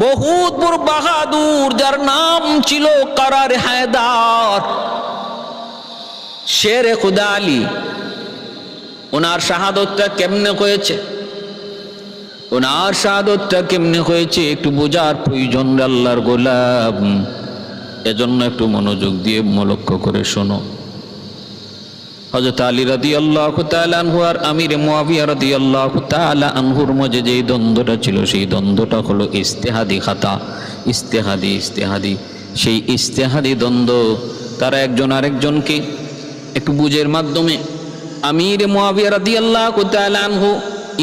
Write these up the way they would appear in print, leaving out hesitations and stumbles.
বহুত বড় বাহাদুর, যার নাম ছিল কারার হায়দার, শেরে খুদা আলী। ওনার শাহাদতটা কেমনে হয়েছে, ওনার শাহাদতটা কেমনে হয়েছে একটু বোঝার প্রয়োজন আল্লাহর গোলাম। এজন্য একটু মনোযোগ দিয়ে লক্ষ্য করে শোনো। হযরত আলী রাদিয়াল্লাহু তাআলা আনহু আর আমির মুয়াবিয়া রাদিয়াল্লাহু তাআলা আনহুর মাঝে যে দ্বন্দ্বটা ছিল, সেই দ্বন্দ্বটা হলো ইজতিহাদি খাতা, ইজতিহাদি। সেই ইজতিহাদি দ্বন্দ্ব, তারা একজন আরেকজনকে একটু বুঝের মাধ্যমে, আমির মুয়াবিয়া রাদিয়াল্লাহু তাআলা আনহু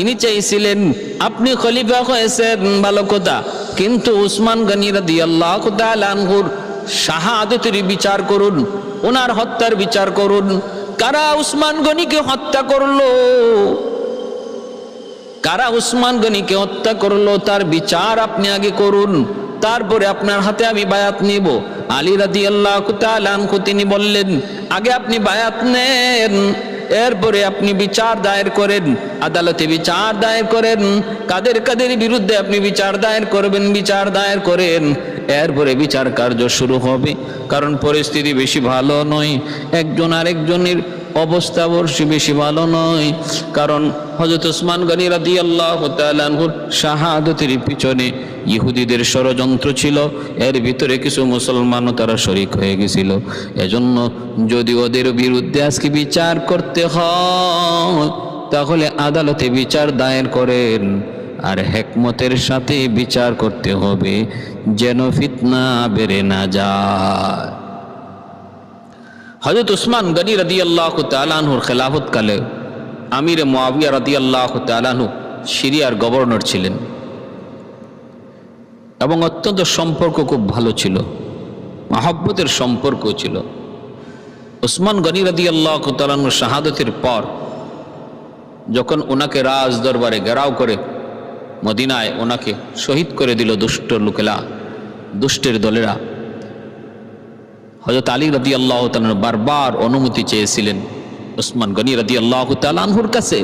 ইনি চাইছিলেন আপনি খলিফা হয়েছেন ভালো কথা, কিন্তু উসমান গনি রাদিয়াল্লাহু তাআলা আনহুর শাহাদাতের বিচার করুন, ওনার হত্যার বিচার করুন। কারা উসমান গনিকে হত্যা করলো, কারা উসমান গনিকে হত্যা করলো তার বিচার আপনি আগে করুন, তারপরে আপনার হাতে আমি বায়াত নিব। আলী রাদিয়াল্লাহু তাআলা আনহু তিনি বললেন আগে আপনি বায়াত নেন, এরপরে আপনি বিচার দায়ের করেন, আদালতে বিচার দায়ের করেন, কাদের কাদের বিরুদ্ধে আপনি বিচার দায়ের করবেন, বিচার দায়ের করেন, এরপরে বিচার কার্য শুরু হবে। কারণ পরিস্থিতি বেশি ভালো নয়, একজন আরেকজনের অবস্থা বেশি ভালো নয়। কারণ হযরত উসমান গনি রাদিয়াল্লাহু তাআলা আনহুর শাহাদাতের পিছনে ইহুদিদের ষড়যন্ত্র ছিল, এর ভিতরে কিছু মুসলমানও তারা শরীক হয়ে গেছিল। এজন্য যদি ওদের বিরুদ্ধে আজকে বিচার করতে হয় তাহলে আদালতে বিচার দায়ের করেন, আর হিকমতের সাথে বিচার করতে হবে যেন ফিতনা বেড়ে না যায়। হযরত উসমান গনি রাদিয়াল্লাহু তাআলা আনহুর খেলাফত কালে আমির মুয়াবিয়া রাদিয়াল্লাহু তাআলা আনহু সিরিয়ার গভর্নর ছিলেন এবং অত্যন্ত সম্পর্ক খুব ভালো ছিল, মহব্বতের সম্পর্ক ছিল। উসমান গনি রাদিয়াল্লাহু তাআলা আনহুর শাহাদাতের পর যখন ওনাকে রাজ দরবারে ঘেরাও করে মদিনায় ওনাকে শহীদ করে দিল দুষ্ট লোকেরা, দুষ্টের দলেরা, হযরত আলী রাদিয়াল্লাহু তাআলা বারবার অনুমতি চেয়েছিলেন উসমান গনি রাদিয়াল্লাহু তাআলা আনহুর কাছে,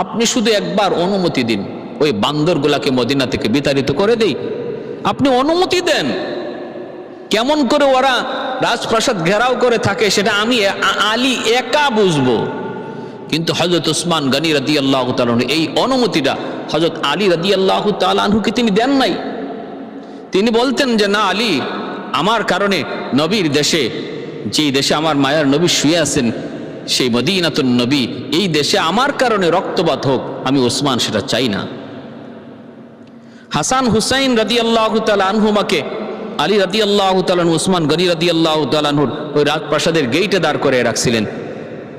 আপনি শুধু একবার অনুমতি দিন, ওই বান্দরগুলাকে মদিনা থেকে বিতাড়িত করে দেই, আপনি অনুমতি দেন। কেমন করে ওরা রাজপ্রাসাদ ঘেরাও করে থাকে সেটা আমি আলী একা বুঝবো। কিন্তু হযরত উসমান গনি রাদিয়াল্লাহু তাআলা এই অনুমতিটা হযরত আলী রাদিয়াল্লাহু তাআলা আনহুকে তিনি দেন নাই। তিনি বলতেন যে না আলী, আমার কারণে নবীর দেশে, যেই দেশে আমার মায়ার নবী শুয়ে আছেন সেই মদিনাতুন নবী, এই দেশে আমার কারণে রক্তপাত হোক, আমি ওসমান সেটা চাই না। হাসান হুসাইন রাদিয়াল্লাহু তাআলা আনহুমাকে আলী রাদিয়াল্লাহু তাআলা উসমান গনি রাদিয়াল্লাহু তাআলা আনহুর ওই রাজপ্রাসাদের গেইটে দাঁড় করে রাখছিলেন,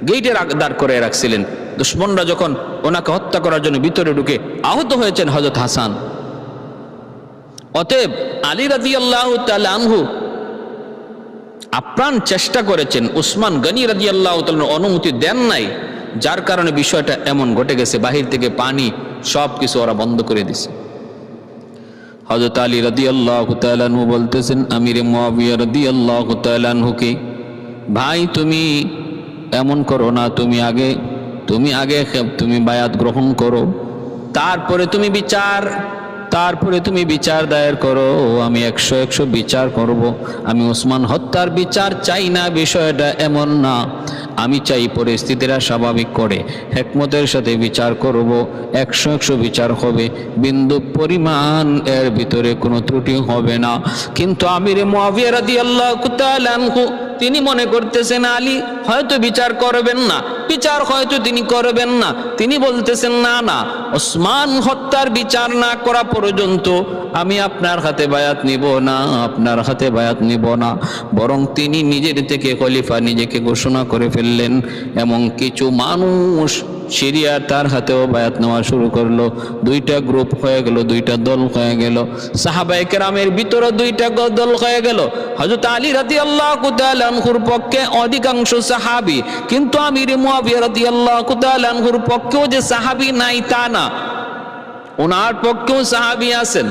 গেইটে দাঁড় করে রাখছিলেন। দুশমনরা যখন ওনাকে হত্যা করার জন্য ভিতরে ঢুকে আহত হয়েছেন হযরত হাসান। অতএব আলী রাদিয়াল্লাহু তাআলা আনহু আপ্রাণ চেষ্টা করেছেন, উসমান গনি রাদিয়াল্লাহু তাআলা অনুমতি দেন নাই, যার কারণে বিষয়টা এমন ঘটে গেছে, বাহির থেকে পানি সব কিছু ওরা বন্ধ করে দিছে। হযরত আলী রাদিয়াল্লাহু তাআলা আনহু বলতেছেন আমির মুয়াবিয়া রাদিয়াল্লাহু তাআলা আনহুকে, ভাই তুমি এমন করো না, তুমি আগে তুমি বায়াত গ্রহণ করো, তারপরে তুমি বিচার দায়ের করো। আমি 100 বিচার করব। আমি ওসমান হত্যার বিচার চাই না, বিষয়টা এমন না। আমি চাই পরিস্থিতিরা স্বাভাবিক করে হিকমতের সাথে বিচার করব, 100 বিচার হবে, বিন্দু পরিমাণ এর ভিতরে কোনো ত্রুটি হবে না। কিন্তু আমির মুয়াবিয়া রাদিয়াল্লাহু তাআলা আনহু তিনি মনে করতেছেন আলী হয়তো বিচার করবেন না, বিচার হয়তো তিনি করবেন না। তিনি বলতেছেন না না, ওসমান হত্যার বিচার না করা পর্যন্ত আমি আপনার হাতে বায়াত নিব না, আপনার হাতে বায়াত নিব না। বরং তিনি নিজের থেকে খলিফা নিজেকে ঘোষণা করে ফেললেন। এবং কিছু মানুষ সিরিয়া তার হাতেও বায়াত নেওয়া শুরু করলো। দুইটা গ্রুপ হয়ে গেল, দুইটা দল হয়ে গেল। সাহাবায়ে কেরামের ভিতরে দুইটা দল হয়ে গেল। হযরত আলী রাদিয়াল্লাহু তাআলা আনহুর পক্ষে অধিকাংশ সাহাবী, কিন্তু আমির মুয়াবিয়া রাদিয়াল্লাহু তাআলা আনহুর পক্ষেও যে সাহাবী নাই তা না, ওনার পক্ষেও সাহাবী আছেন।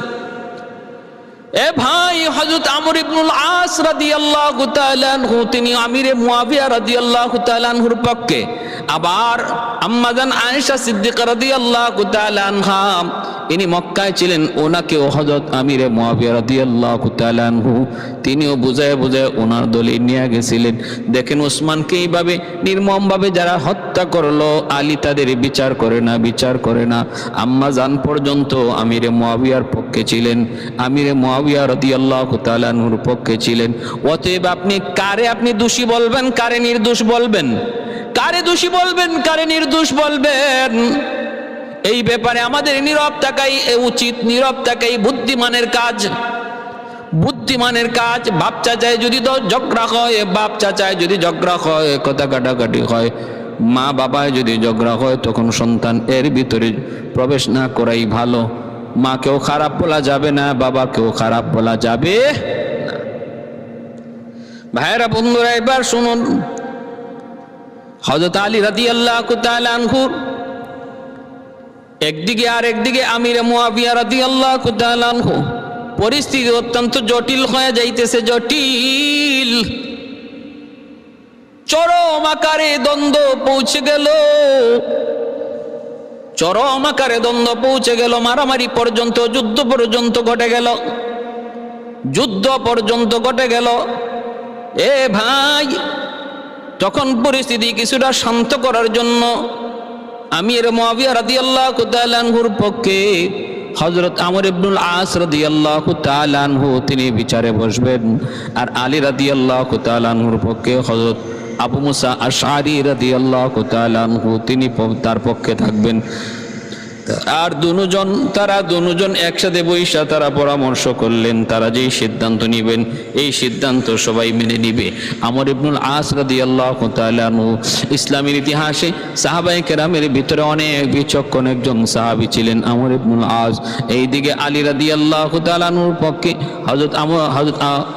এ ভাই, হযরত আমর ইবনুল আস রাদিয়াল্লাহু তাআলা আনহু তিনি আমিরে মুয়াবিয়া রাদিয়াল্লাহু তাআলা আনহুর পক্ষে, আবার আম্মাজান আয়েশা সিদ্দিকা রাদিয়াল্লাহু তাআলা আনহা ইনি মক্কায় ছিলেন, ওনাকেও হযরত আমিরে মুয়াবিয়া রাদিয়াল্লাহু তাআলা আনহু তিনিও বুঝায় বুঝায় ওনার দলে নিয়ে গেছিলেন। দেখেন ওসমানকে এইভাবে নির্মমভাবে যারা হত্যা করলো, আলী তাদের বিচার করে না, বিচার করে না। আম্মাজান পর্যন্ত আমিরে মুয়াবিয়ার পক্ষে ছিলেন, আমিরে মুয়াবিয়া রাদিয়াল্লাহু তাআলা আনহুর পক্ষে ছিলেন। অতএব আপনি কারে আপনি দোষী বলবেন, কারে নির্দোষ বলবেন, কারে দোষী বলবেন, কারে নির্দোষ বলবেন, এই ব্যাপারে আমাদের নীরব থাকাই উচিত, নীরব থাকাই বুদ্ধিমানের কাজ, বুদ্ধিমানের কাজ। বাপ চাচায় যদি ঝগড়া হয়, বাপ চাচায় যদি ঝগড়া হয়, কথা কাটাকাটি হয়, মা বাবায় যদি ঝগড়া হয়, তখন সন্তান এর ভিতরে প্রবেশ না করাই ভালো। মাকেও খারাপ বলা যাবে না, বাবাকেও খারাপ বলা যাবে না। ভাইরা বন্ধুরা, এবার শুনুন, হযরত আলী রাদিয়াল্লাহু তাআলা আনহু একদিকে আর একদিকে আমিরে মুয়াবিয়া রাদিয়াল্লাহু তাআলা আনহু, পরিস্থিতি অত্যন্ত জটিল হয়ে যাইতেছে, জটিল। চরম আকারে দ্বন্দ্ব পৌঁছে গেল, চরম আকারে দ্বন্দ্ব পৌঁছে গেল, মারামারি পর্যন্ত, যুদ্ধ পর্যন্ত ঘটে গেল, যুদ্ধ পর্যন্ত ঘটে গেল। এ ভাই, তখন পরিস্থিতি কিছুটা শান্ত করার জন্য আমির মুয়াবিয়া রাদিয়াল্লাহু তাআলা আনহুর পক্ষে হযরত আমর ইবনুল আস রাদিয়াল্লাহু তাআলা আনহু তিনি বিচারে বসবেন, আর আলী রাদিয়াল্লাহু তাআলা আনহুর পক্ষে হযরত আবু মুসা আশআরী রাদিয়াল্লাহু তাআলা আনহু তিনি তার পক্ষে থাকবেন। আর তারা দুজন একসাথে বৈশা তারা পরামর্শ করলেন, তারা যেই সিদ্ধান্ত নিবেন এই সিদ্ধান্ত সবাই মেনে নিবে। আমর ইবনুল আস রাদিয়াল্লাহু তাআলা আনহু ইসলামের ইতিহাসে সাহাবায়ে কেরামের ভিতরে অনেক বিচক্ষণ একজন সাহাবী ছিলেন আমর ইবনুল আস। এইদিকে আলী রাদিয়াল্লাহু তাআলা আনহুর পক্ষে হযরত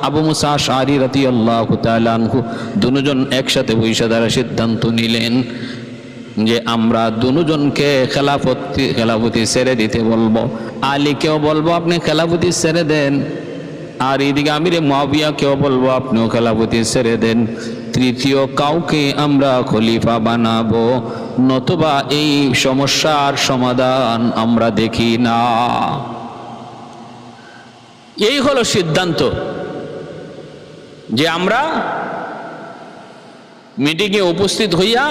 আবু মুসা আশআরী রাদিয়াল্লাহু তাআলা আনহু দুজন একসাথে বৈশা তারা সিদ্ধান্ত নিলেন যে আমরা দুজনকে খেলাফতি ছেড়ে দিতে বলবো। আলীকেও বলবো আপনি খেলাফতি ছেড়ে দেন, আর এইদিকে আমিরে মুয়াবিয়াকেও বলবো আপনিও খেলাফতি ছেড়ে দেন। তৃতীয় কাউকে আমরা খলিফা বানাবো, নতুবা এই সমস্যার সমাধান আমরা দেখি না। এই হলো সিদ্ধান্ত যে আমরা মিটিংয়ে উপস্থিত হইয়া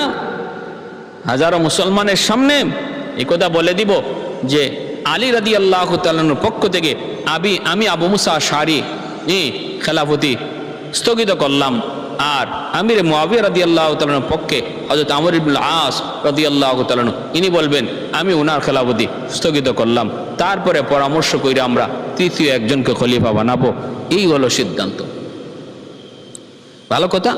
হাজারো মুসলমানের সামনে এই কথা বলে দিব যে আলী রাদিয়াল্লাহু তাআলার পক্ষ থেকে আমি আবু মুসা আশআরী খেলাফতি স্থগিত করলাম, আর আমির মুয়াবিয়া রাদিয়াল্লাহু তাআলার পক্ষে হযরত আমর ইবনুল আস রাদিয়াল্লাহু তাআলা ইনি বলবেন আমি ওনার খেলাফতি স্থগিত করলাম, তারপরে পরামর্শ করে আমরা তৃতীয় একজনকে খলিফা বানাবো। এই হলো সিদ্ধান্ত। ভালো কথা।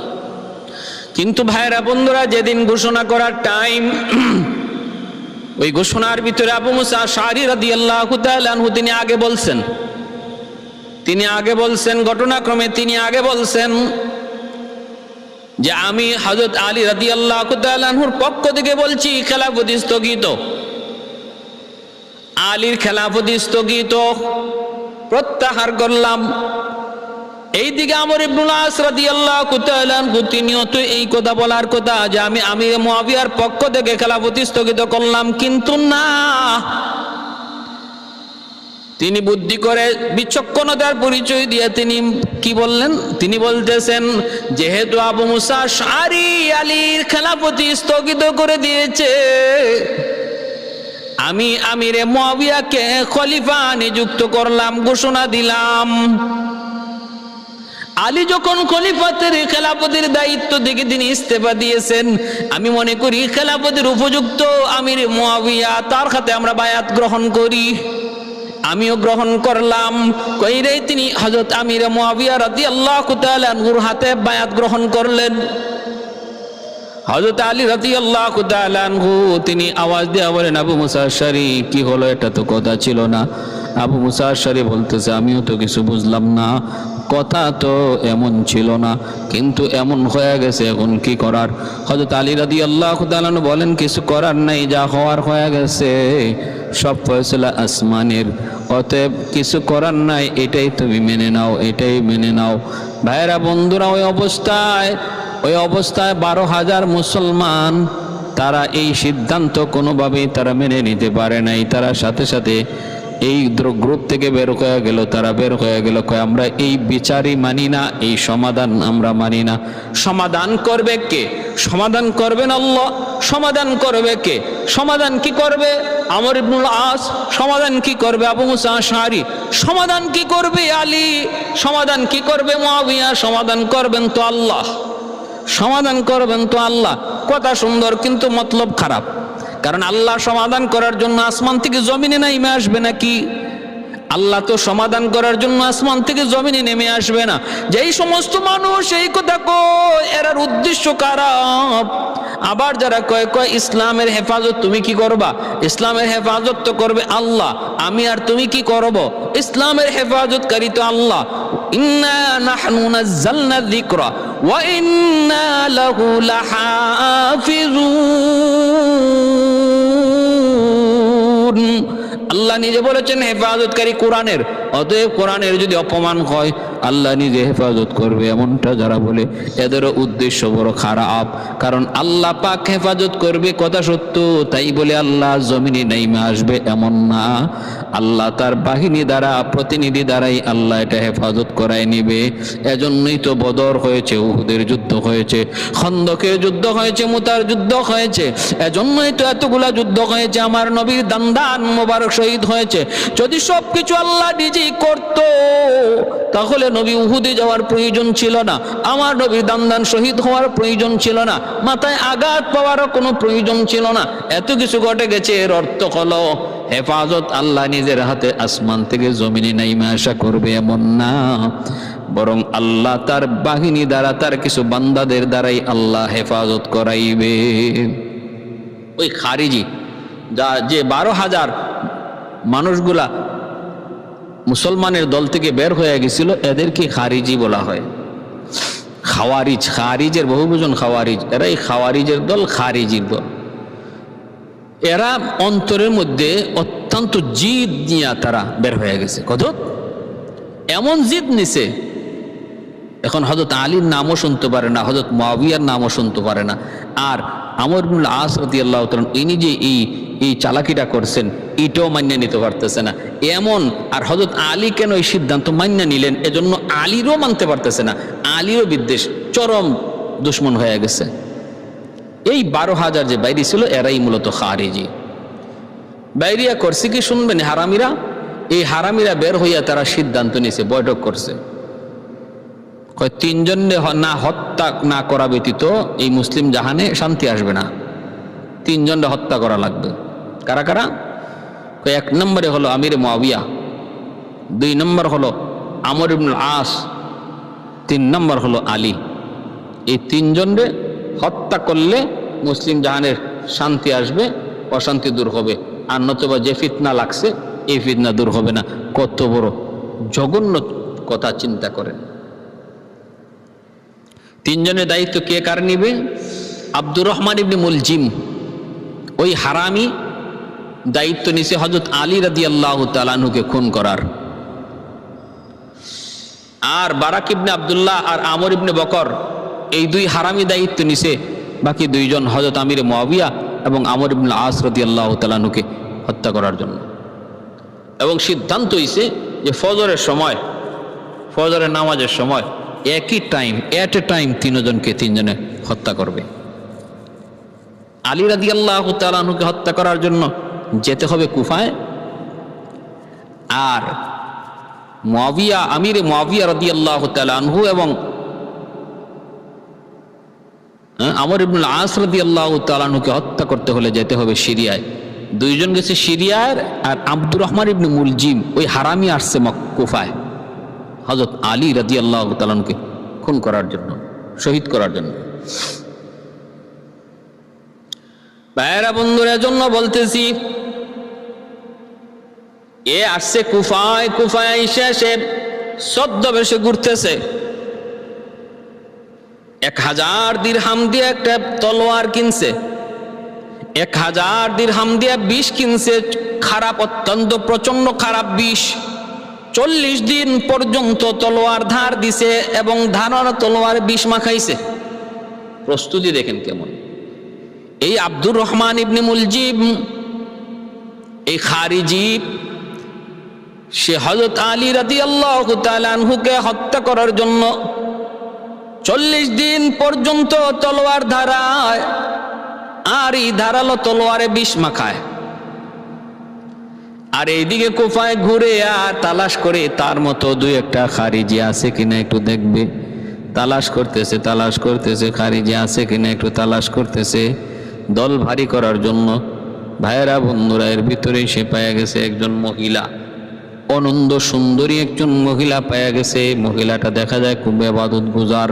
কিন্তু ভাইরা বন্ধুরা, যেদিন ঘোষণা করার টাইম, ওই ঘোষণার ভিতরে আবু মুসা আশআরী রাদিয়াল্লাহু তাআলা আনহু তিনি আগে বলছেন ঘটনাক্রমে তিনি আগে বলছেন যে আমি হযরত আলী রাদিয়াল্লাহু তাআলা আনহুর পক্ষ থেকে বলছি খেলাফতি স্থগিত, আলীর খেলাফতি স্থগিত প্রত্যাহার করলাম। এইদিকে আমর ইবনুল আস রাদিয়াল্লাহু তাআলা আনহু তিনিও তো এই কথা বলার কথা যে আমি আমির মুয়াবিয়ার পক্ষ থেকে খেলাফতি স্থগিত করলাম, কিন্তু না, তিনি বুদ্ধি করে বিচক্ষণতার পরিচয় দিয়ে তিনি কি বললেন, তিনি বলতেছেন যেহেতু আবু মুসা আশআরী আলীর খেলাফতি স্থগিত করে দিয়েছে, আমি আমিরে মুয়াবিয়াকে খলিফা নিযুক্ত করলাম, ঘোষণা দিলাম। আলী যখন খলিফাতের খেলাফতের দায়িত্ব থেকে তিনি ইস্তেফা দিয়েছেন, আমি মনে করি খেলাফতের উপযুক্ত আমির মুয়াবিয়া, তার হাতে আমরা বায়াত গ্রহণ করি। আমিও গ্রহণ করলাম। কইরে তিনি হযরত আমির মুয়াবিয়া রাদিয়াল্লাহু তাআলা আনহুর হাতে বায়াত গ্রহণ করলেন। হযরত আলী রাদিয়াল্লাহু তাআলা আনহু তিনি আওয়াজ দিয়ে বলেন, আবু মুসা আশআরী কি হলো, এটা তো কথা ছিল না। আবু মুসা আশআরী বলতেছে, আমিও তো কিছু বুঝলাম না, কথা তো এমন ছিল না, কিন্তু এমন হয়ে গেছে, এখন কি করার? হযরত আলী রাদিয়াল্লাহু তাআলা বলেন, কিছু করার নাই, যা হওয়ার হয়ে গেছে, সব ফয়সালা আসমানের, অতএব কিছু করার নাই, এটাই তুমি মেনে নাও, এটাই মেনে নাও। ভাইরা বন্ধুরা, ওই অবস্থায় 12,000 মুসলমান তারা এই সিদ্ধান্ত কোনোভাবেই তারা মেনে নিতে পারে নাই। তারা সাথে সাথে এই গ্রুপ থেকে বের হয়ে গেল, তারা বের হয়ে গেল, কয় আমরা এই বিচারই মানি না, এই সমাধান আমরা মানি না। সমাধান করবে কে? সমাধান করবেন আল্লাহ। সমাধান করবে কে? সমাধান কি করবে আমর ইবনুল আস? সমাধান কি করবে আবু মুসা আশআরী? সমাধান কি করবে আলী? সমাধান কি করবে মুআবিয়া? সমাধান করবেন তো আল্লাহ, সমাধান করবেন তো আল্লাহ। কথা সুন্দর, কিন্তু মতলব খারাপ। কারণ আল্লাহ সমাধান করার জন্য আসমান থেকে জমিনে নেমে আসবে নাকি? আল্লাহ তো সমাধান করার জন্য আসমান থেকে জমিনে নেমে আসবে না। যেই সমস্ত মানুষ এই কথা কয়, এর উদ্দেশ্য খারাপ। আবার যারা কয় ইসলামের হেফাজত তুমি কি করবা? ইসলামের হেফাজত তো করবে আল্লাহ, আমি আর তুমি কি করব? ইসলামের হেফাজতকারী তো আল্লাহ। ইন্না নাহনু নাযালনা যিকরা ওয়া ইন্না লাহু লাহাফিজুন। আল্লাহ নিজে বলেছেন হেফাজতকারী কোরআনের, অতএব কোরআনের যদি অপমান হয় আল্লাহ নিজে হেফাজত করবে, এমনটা যারা বলে এদেরও উদ্দেশ্য বড় খারাপ। কারণ আল্লাহ পাক হেফাজত করবে কথা সত্য, তাই বলে আল্লাহ জমিনে নেমে আসবে এমন না। আল্লাহ তার বাহিনী দ্বারা, প্রতিনিধি দ্বারাই আল্লাহ এটা হেফাজত করায় নিবে। এজন্যই তো বদর হয়েছে, উহুদের যুদ্ধ হয়েছে, খন্দকের যুদ্ধ হয়েছে, মুতার যুদ্ধ হয়েছে। এজন্যই তো এতগুলা যুদ্ধ হয়েছে। আমার নবীর দান্দান মোবারক শহীদ হয়েছে। যদি সবকিছু আল্লাহ নিজেই করত তাহলে নবী উহুদে যাওয়ার প্রয়োজন ছিল না, আমার নবীর দান্দান শহীদ হওয়ার প্রয়োজন ছিল না, মাথায় আঘাত পাওয়ারও কোনো প্রয়োজন ছিল না। এত কিছু ঘটে গেছে। এর অর্থ হলো হেফাজত আল্লাহ নিজের হাতে আসমান থেকে জমিনে নেমে আসা করবে এমন না, বরং আল্লাহ তার বাহিনী দ্বারা, তার কিছু বান্দাদের দ্বারাই আল্লাহ হেফাজত করাইবে। ওই খারিজি যে 12,000 মানুষগুলা মুসলমানের দল থেকে বের হয়ে গেছিল, এদেরকে খারিজি বলা হয়। খাওয়ারিজ, খারিজের বহুবচন খাওয়ারিজ, এরা এই খাওয়ারিজের দল, খারিজির দল। এরা অন্তরের মধ্যে অত্যন্ত জিদ নিয়ে তারা বের হয়ে গেছে। কত এমন জিদ নিছে, এখন হযরত আলীর নামও শুনতে পারে না, হযরত মুআবিয়ার নামও শুনতে পারে না। আর আমর ইবনুল আস রাদিয়াল্লাহু তাআলা ইনি যে এই চালাকিটা করছেন, এটাও মান্য নিতে পারতেছে না এমন। আর হযরত আলী কেন এই সিদ্ধান্ত মান্য নিলেন, এজন্য আলীরও মানতে পারতেছে না। আলীরও বিদ্বেষ, চরম দুশ্মন হয়ে গেছে। এই 12,000 যে বাইরে ছিল, এরাই মূলত খারিজি। বাইরিয়া করছে কি শুনবেন? হারামিরা, এই হারামিরা বের হইয়া তারা সিদ্ধান্ত নিয়েছে, বৈঠক করছে, কয় 3 জনে না হত্যা না করা ব্যতীত এই মুসলিম জাহানে শান্তি আসবে না। 3 জনে হত্যা করা লাগবে। কারা কারা? 1 নম্বরে হলো আমির মুআবিয়া, 2 নম্বর হলো আমর ইবনুল আস, 3 নম্বর হলো আলী। এই 3 জনে হত্যা করলে মুসলিম জাহানের শান্তি আসবে, অশান্তি দূর হবে। আর নতুবা যে ফিতনা লাগছে, এই ফিতনা দূর হবে না। কত বড় জঘন্য কথা চিন্তা করেন। 3 জনের দায়িত্ব কে কার নিবে? আব্দুর রহমান ইবনে মুলজিম, ওই হারামি দায়িত্ব নিছে হযরত আলী রাদিয়াল্লাহু তাআলা আনহুকে খুন করার। আর বারাক ইবনে আব্দুল্লাহ আর আমর ইবনে বকর, এই 2 হারামি দায়িত্ব নিছে বাকি 2 জন হযরত আমির মুআবিয়া এবং আমর ইবনুল আস রাদিয়াল্লাহু তাআলা আনহুকে হত্যা করার জন্য। এবং সিদ্ধান্ত হইছে যে ফজরের সময়, ফজরের নামাজের সময় একই টাইম, এট এ টাইম 3 জনকে 3 জনে হত্যা করবে। আলী রাদিয়াল্লাহু তাআলা আনহুকে হত্যা করার জন্য যেতে হবে কুফায়। আর মুআবিয়া, আমিরে মুআবিয়া রাদিয়াল্লাহু তাআলা আনহু এবং আমর ইবনুল আস রাদিয়াল্লাহু তাআলা আনহুকে হত্যা করতে হলে যেতে হবে সিরিয়ায়। 2 জন গেছে সিরিয়ার, আর আব্দুর রহমান ইবনে মুলজিম ওই হারামি আসছে কুফায় হযরত আলী রাদিয়াল্লাহু তাআলা আনহুকে খুন করার জন্য, শহীদ করার জন্য। ভাইয়েরা বন্ধুরা, জন্য বলতেছি, এ আসছে কুফায়, কুফায় এসে সে ছদ্মবেশে ঘুরতেছে। 1000 দিরহাম দিয়ে একটা তলোয়ার কিনছে, 1000 দিরহাম দিয়ে বিষ কিনছে, খারাপ, অত্যন্ত প্রচন্ড খারাপ বিষ। 40 দিন পর্যন্ত তলোয়ার ধার দিছে এবং ধারানো তলোয়ার বিষ মাখাইছে। প্রস্তুতি দেখেন কেমন। এই আব্দুর রহমান ইবনে মুলজিম, এই খারিজি, সে হযরত আলী রাদিয়াল্লাহু তাআলা আনহুকে হত্যা করার জন্য 40 দিন পর্যন্ত তলোয়ার ধারায়, আর এই ধারালো তলোয়ারে বিষ মাখায়। আর এইদিকে কুফায় ঘুরে আর তালাশ করে তার মতো 2-1টা খারিজি আছে কিনা একটু দেখবে। তালাশ করতেছে, তালাশ করতেছে, খারিজি আছে কিনা একটু তালাশ করতেছে দল ভারী করার জন্য। ভাইয়েরা বন্ধুরা, এর ভিতরে সে পাওয়া গেছে একজন মহিলা, অনন্ত সুন্দরী একজন মহিলা পাওয়া গেছে। মহিলাটা দেখা যায় খুব ইবাদত গুজার।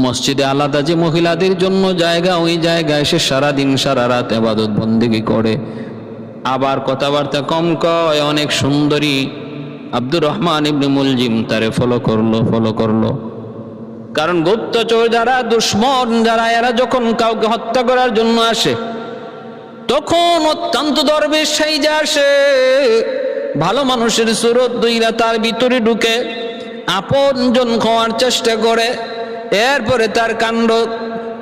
মসজিদে আলাদা যে মহিলাদের জন্য জায়গা, ওই জায়গায় সে সারাদিন সারা রাত ইবাদত বন্দেগী করে, আবার কথাবার্তা কম কয়, অনেক সুন্দরী। আব্দুর রহমান ইবনে মুলজিম তারে ফলো করলো। কারণ গুপ্তচর যারা, দুশ্মন যারা, এরা যখন কাউকে হত্যা করার জন্য আসে তখন অত্যন্ত দরবেশ সাইজা আসে, ভালো মানুষের সুরত দুইরা তার ভিতরে ঢুকে আপনজন হওয়ার চেষ্টা করে। এরপরে তার কাণ্ড,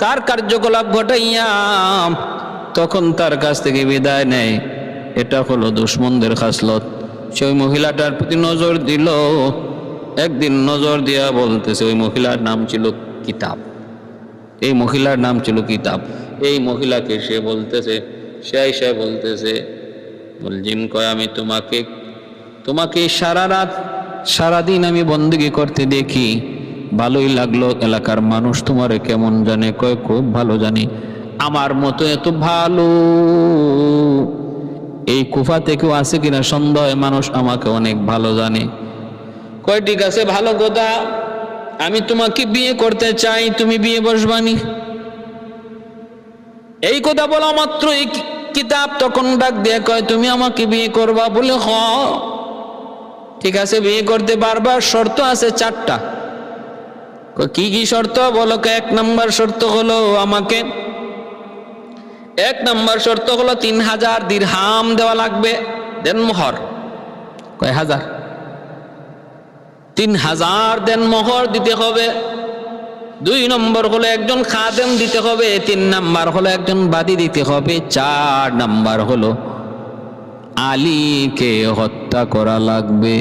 তার কার্যকলাপ ঘটাইয়া তখন তার কাছ থেকে বিদায় নেয়। এটা হলো দুশ্মনদের খাসলত। সেই মহিলাটার প্রতি নজর দিল। একদিন নজর দিয়া বলতেছে, ওই মহিলার নাম ছিল কিতাব, এই মহিলার নাম ছিল কিতাব। এই মহিলাকে সে বলতেছে, সে বলতেছে, মুলজিম কয়, আমি তোমাকে সারা রাত সারাদিন আমি বন্দেগী করতে দেখি, ভালোই লাগলো। এলাকার মানুষ তোমারে কেমন জানে? কয়, খুব ভালো জানি। আমার মতো এত ভালো এই কুফা থেকেও আছে কিনা সন্দেহ, মানুষ আমাকে অনেক ভালো জানে। কয়, ঠিক আছে, ভালো কথা, আমি তোমাকে বিয়ে করতে চাই, তুমি বিয়ে বসবানি। এই কথা বলা মাত্র এই কিতাব তখন ডাক দিয়ে কয়, তুমি আমাকে বিয়ে করবা? বলে, হ, ঠিক আছে, বিয়ে করতে পারবা, শর্ত আছে 4টা। কি কি শর্ত বলো? 1 নম্বর শর্ত হলো আমাকে 3000 দিরহাম দেওয়া লাগবে, দেন মোহর। কয় হাজার? 3000 দেন মোহর দিতে হবে। 2 নম্বর হলো একজন খাদেম দিতে হবে। 3 নম্বর হলো একজন বাদী দিতে হবে। 4 নম্বর হলো আলীকে হত্যা করা লাগবে।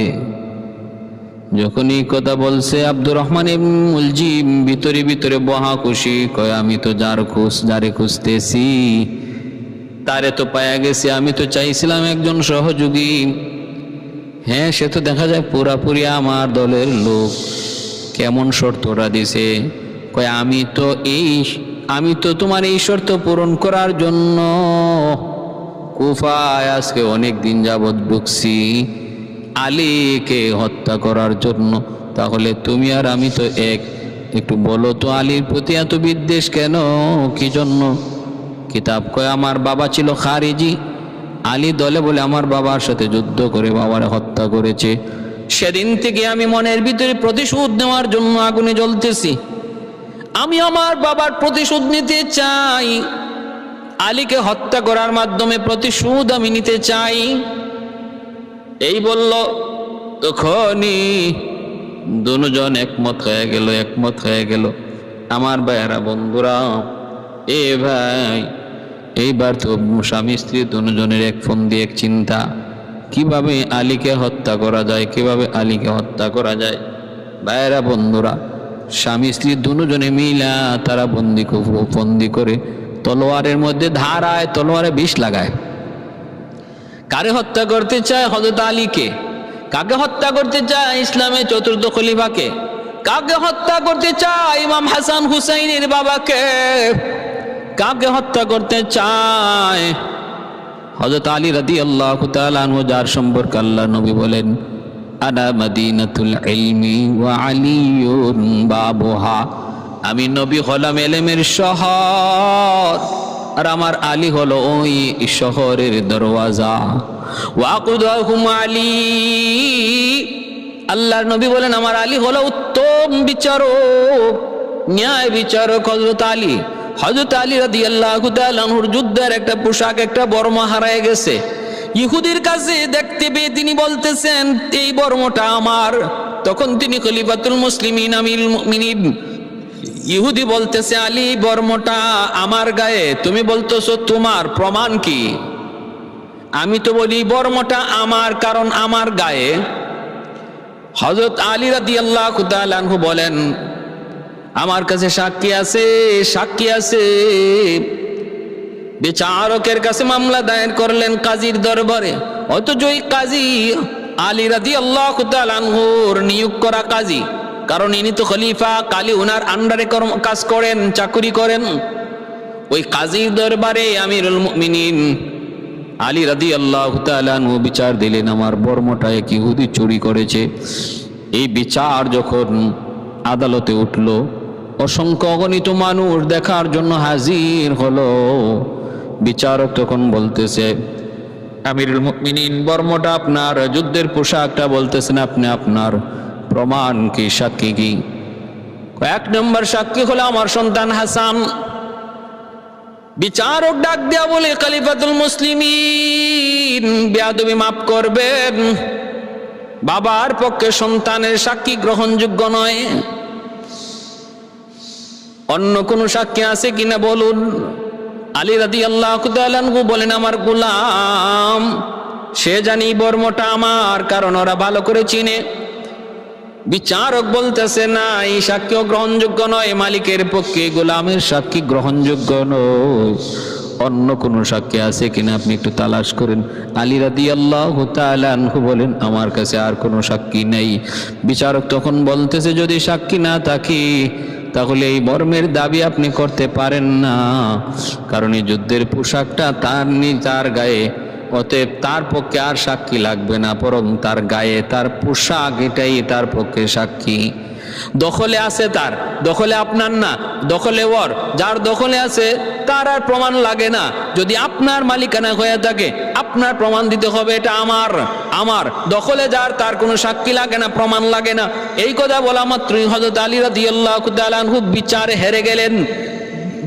যখন এই কথা বলছে, আব্দুর রহমান ইবনে মুলজিম ভিতরে ভিতরে বহা খুশি। কয়, আমি তো যারে খুঁজতেছি তারে তো পায়া গেছি। আমি তো চাইছিলাম একজন সহযোগী। হ্যাঁ, সে তো দেখা যায় পুরাপুরি আমার দলের লোক। কেমন শর্তটা দিছে? কয়, আমি তো তোমার এই শর্ত পূরণ করার জন্য কুফায় আজকে অনেক দিন যাবৎ ঢুকছি, আলীকে হত্যা করার জন্য। তাহলে তুমি আর আমি তো এক, একটু বলো তো আলীর প্রতি এত বিদ্বেষ কেন? কি জন্য? কিতাব কয়, আমার বাবা ছিল খারিজি, আলী দলে বলে আমার বাবার সাথে যুদ্ধ করে বাবারে হত্যা করেছে। সেদিন থেকে আমি মনের ভিতরে প্রতিশোধ নেওয়ার জন্য আগুনে জ্বলতেছি। আমি আমার বাবার প্রতিশোধ নিতে চাই, আলীকে হত্যা করার মাধ্যমে প্রতিশোধ আমি নিতে চাই। এই বলল, তখনই দুজন একমত হয়ে গেল। আমার ভাইয়েরা বন্ধুরা, এ ভাই, এইবার তো স্বামী স্ত্রী দুজনের এক ফোন দিয়ে এক চিন্তা, কিভাবে আলীকে হত্যা করা যায়। ভাইয়েরা বন্ধুরা, স্বামী স্ত্রী দুজনে মিলা তারা বন্দি করে তলোয়ারের মধ্যে ধারায় তলোয়ারে বিষ লাগায়। কারে হত্যা করতে চায়? হযরত আলীকে। কাকে হত্যা করতে চায়? ইসলামের 4র্থ খলিফাকে। কাকে হত্যা করতে চায়? ইমাম হাসান হুসাইনের বাবাকে। কাকে হত্যা করতে চায়? হযরত আলী রাদিয়াল্লাহু তাআলা আনহু, যার সম্পর্কে আল্লাহ নবী বলেন, আনা মাদিনাতুল ইলমি ওয়া আলিয়ুন বাবুহা। আমি নবী হলাম ইলমের শহর, আর আমার আলী হলো ওই শহরের দরওয়াজা। ওয়াকুদুহুম আলী, আল্লাহর নবী বলেন আমার আলী হলো উত্তম বিচারক, ন্যায় বিচারক হযরত আলী। হযরত আলী রাদিয়াল্লাহু তাআলা আনহুর যুদ্ধের একটা পোশাক, একটা বর্ম হারায় গেছে। ইহুদির কাছে দেখতে পেয়ে তিনি বলতেছেন এই বর্মটা আমার। তখন তিনি খলিফাতুল মুসলিমিন আমিরুল মুমিনিন, ইহুদি বলতেছে আলী বর্মটা আমার গায়ে, তুমি বলতেছো তোমার, প্রমাণ কি? আমি তো বলি বর্মটা আমার, কারণ আমার গায়ে। হযরত আলী রাদিয়াল্লাহু তাআলা আনহু বলেন আমার কাছে সাক্ষী আছে, সাক্ষী আছে। বিচারকের কাছে মামলা দায়ের করলেন কাজীর দরবারে, অথচ ওই কাজী আলী রাদিয়াল্লাহু তাআলা আনহুর নিয়োগ করা কাজী, কারণ ইনি তো খলিফা, কালী উনার আন্ডারে কাজ করেন, চাকরি করেন। ওই কাজীর দরবারে আমিরুল মুমিনিন আলী রাদিয়াল্লাহু তাআলা আনহু বিচার দিলেন আমার বর্মটা এক ইহুদি চুরি করেছে। এই বিচার যখন আদালতে উঠল, অসংখ্য অগণিত মানুষ দেখার জন্য হাজির হলো। বিচারক তখন বলতেছে আমিরুল মুমিনিন বর্মটা আপনার, যুদ্ধের পোশাকটা বলতেছেন আপনি আপনার, প্রমাণ কি, সাক্ষী কি? এক নম্বর সাক্ষী হলো আমার সন্তান হাসান। বিচারক ডাক দেয়া বলে খলিফাতুল মুসলিমিন বেয়াদবি মাফ করবেন, বাবার পক্ষে সন্তানের সাক্ষী গ্রহণযোগ্য নয়। অন্য কোন সাক্ষী আছে কিনা বলুন। আলী রাদিয়াল্লাহু তাআলা আনহু বলেন আমার গোলাম, সে জানি বর্মটা আমার, কারণ ওরা ভালো করে চিনে। বিচারক বলতেছে না, এই সাক্ষীও গ্রহণযোগ্য নয়, মালিকের পক্ষে গোলামের সাক্ষী গ্রহণযোগ্য নয়। অন্য কোন সাক্ষী আছে কিনা আপনি একটু তালাশ করেন। আলী রাদিয়াল্লাহু তাআলা আনহু বলেন আমার কাছে আর কোনো সাক্ষী নেই। বিচারক তখন বলতেছে যদি সাক্ষী না থাকে তাহলে এই বর্মের দাবি আপনি করতে পারেন না, কারণ এই যুদ্ধের পোশাকটা তার গায়ে, অতএব তার পক্ষে আর সাক্ষী লাগবে না, বরং তার গায়ে তার পোশাক এটাই তার পক্ষে সাক্ষী। দখলে আছে তার, দখলে আপনার না, দখলে ওর। যার দখলে আছে তার আর প্রমাণ লাগে না। যদি আপনার মালিকানা হয়ে থাকে আপনার প্রমাণ দিতে হবে এটা আমার, আমার দখলে যার, তার কোনো সাক্ষী লাগে না, প্রমাণ লাগে না। এই কথা বলা মাত্রই হযরত আলী রাদিয়াল্লাহু তাআলা আনহু বিচারে হেরে গেলেন।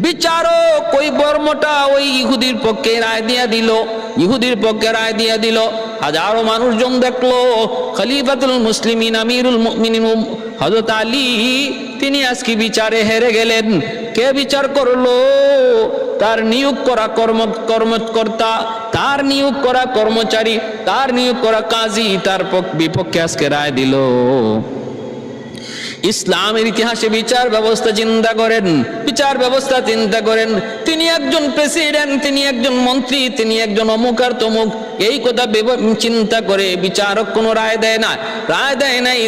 বিচারক ওই বর্মটা ওই ইহুদির পক্ষে রায় দিয়ে দিল, ইহুদির পক্ষে রায় দিয়ে দিল। হাজারো মানুষজন দেখলো খলিফাতুল মুসলিমিন আমিরুল মুমিনিন হযরত আলী তিনি আজকে বিচারে হেরে গেলেন। কে বিচার করলো? তার নিয়োগ করা কর্মকর্তা, তার নিয়োগ করা কর্মচারী, তার নিয়োগ করা কাজী তার বিপক্ষে আজকে রায় দিল। ইসলামের ইতিহাসে বিচার ব্যবস্থা চিন্তা করেন, বিচার ব্যবস্থা চিন্তা করেন। তিনি একজন প্রেসিডেন্ট, তিনি একজন মন্ত্রী, তিনি একজন অমুক আর তমুক, এই কথা চিন্তা করে বিচারক কোনো রায় দেয় না, রায় দেয় নাই।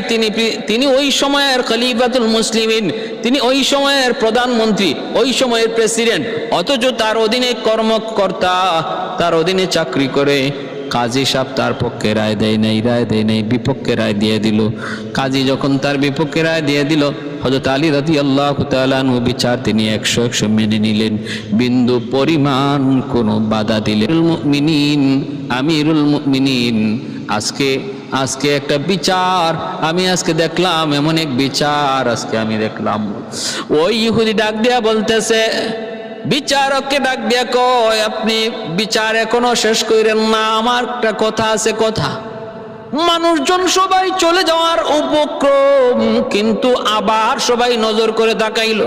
তিনি ওই সময়ের খলিফাতুল মুসলিমিন, তিনি ওই সময়ের প্রধানমন্ত্রী, ওই সময়ের প্রেসিডেন্ট, অথচ তার অধীনে কর্মকর্তা, তার অধীনে চাকরি করে। কাজী সাহেব তার পক্ষে রায় দেয় নাই, বিপক্ষে রায় দিয়ে দিল। কাজী যখন তার বিপক্ষে রায় দিয়ে দিল, হযরত আলী রাদিয়াল্লাহু তাআলা আনহু বিচার তিনি 100 মেনে নিলেন, বিন্দু পরিমাণ কোনো বাধা দিলেন। আমিরুল মুমিনিন আজকে একটা বিচার আমি আজকে দেখলাম, এমন এক বিচার আজকে আমি দেখলাম। ওই ইহুদি ডাক দিয়া বলতেছে, বিচারককে ডাক দিয়া কয় আপনি বিচার এখনো শেষ করেন না, আমার একটা কথা আছে। কথা, মানুষজন সবাই চলে যাওয়ার উপক্রম, কিন্তু আবার সবাই নজর করে তাকাইল।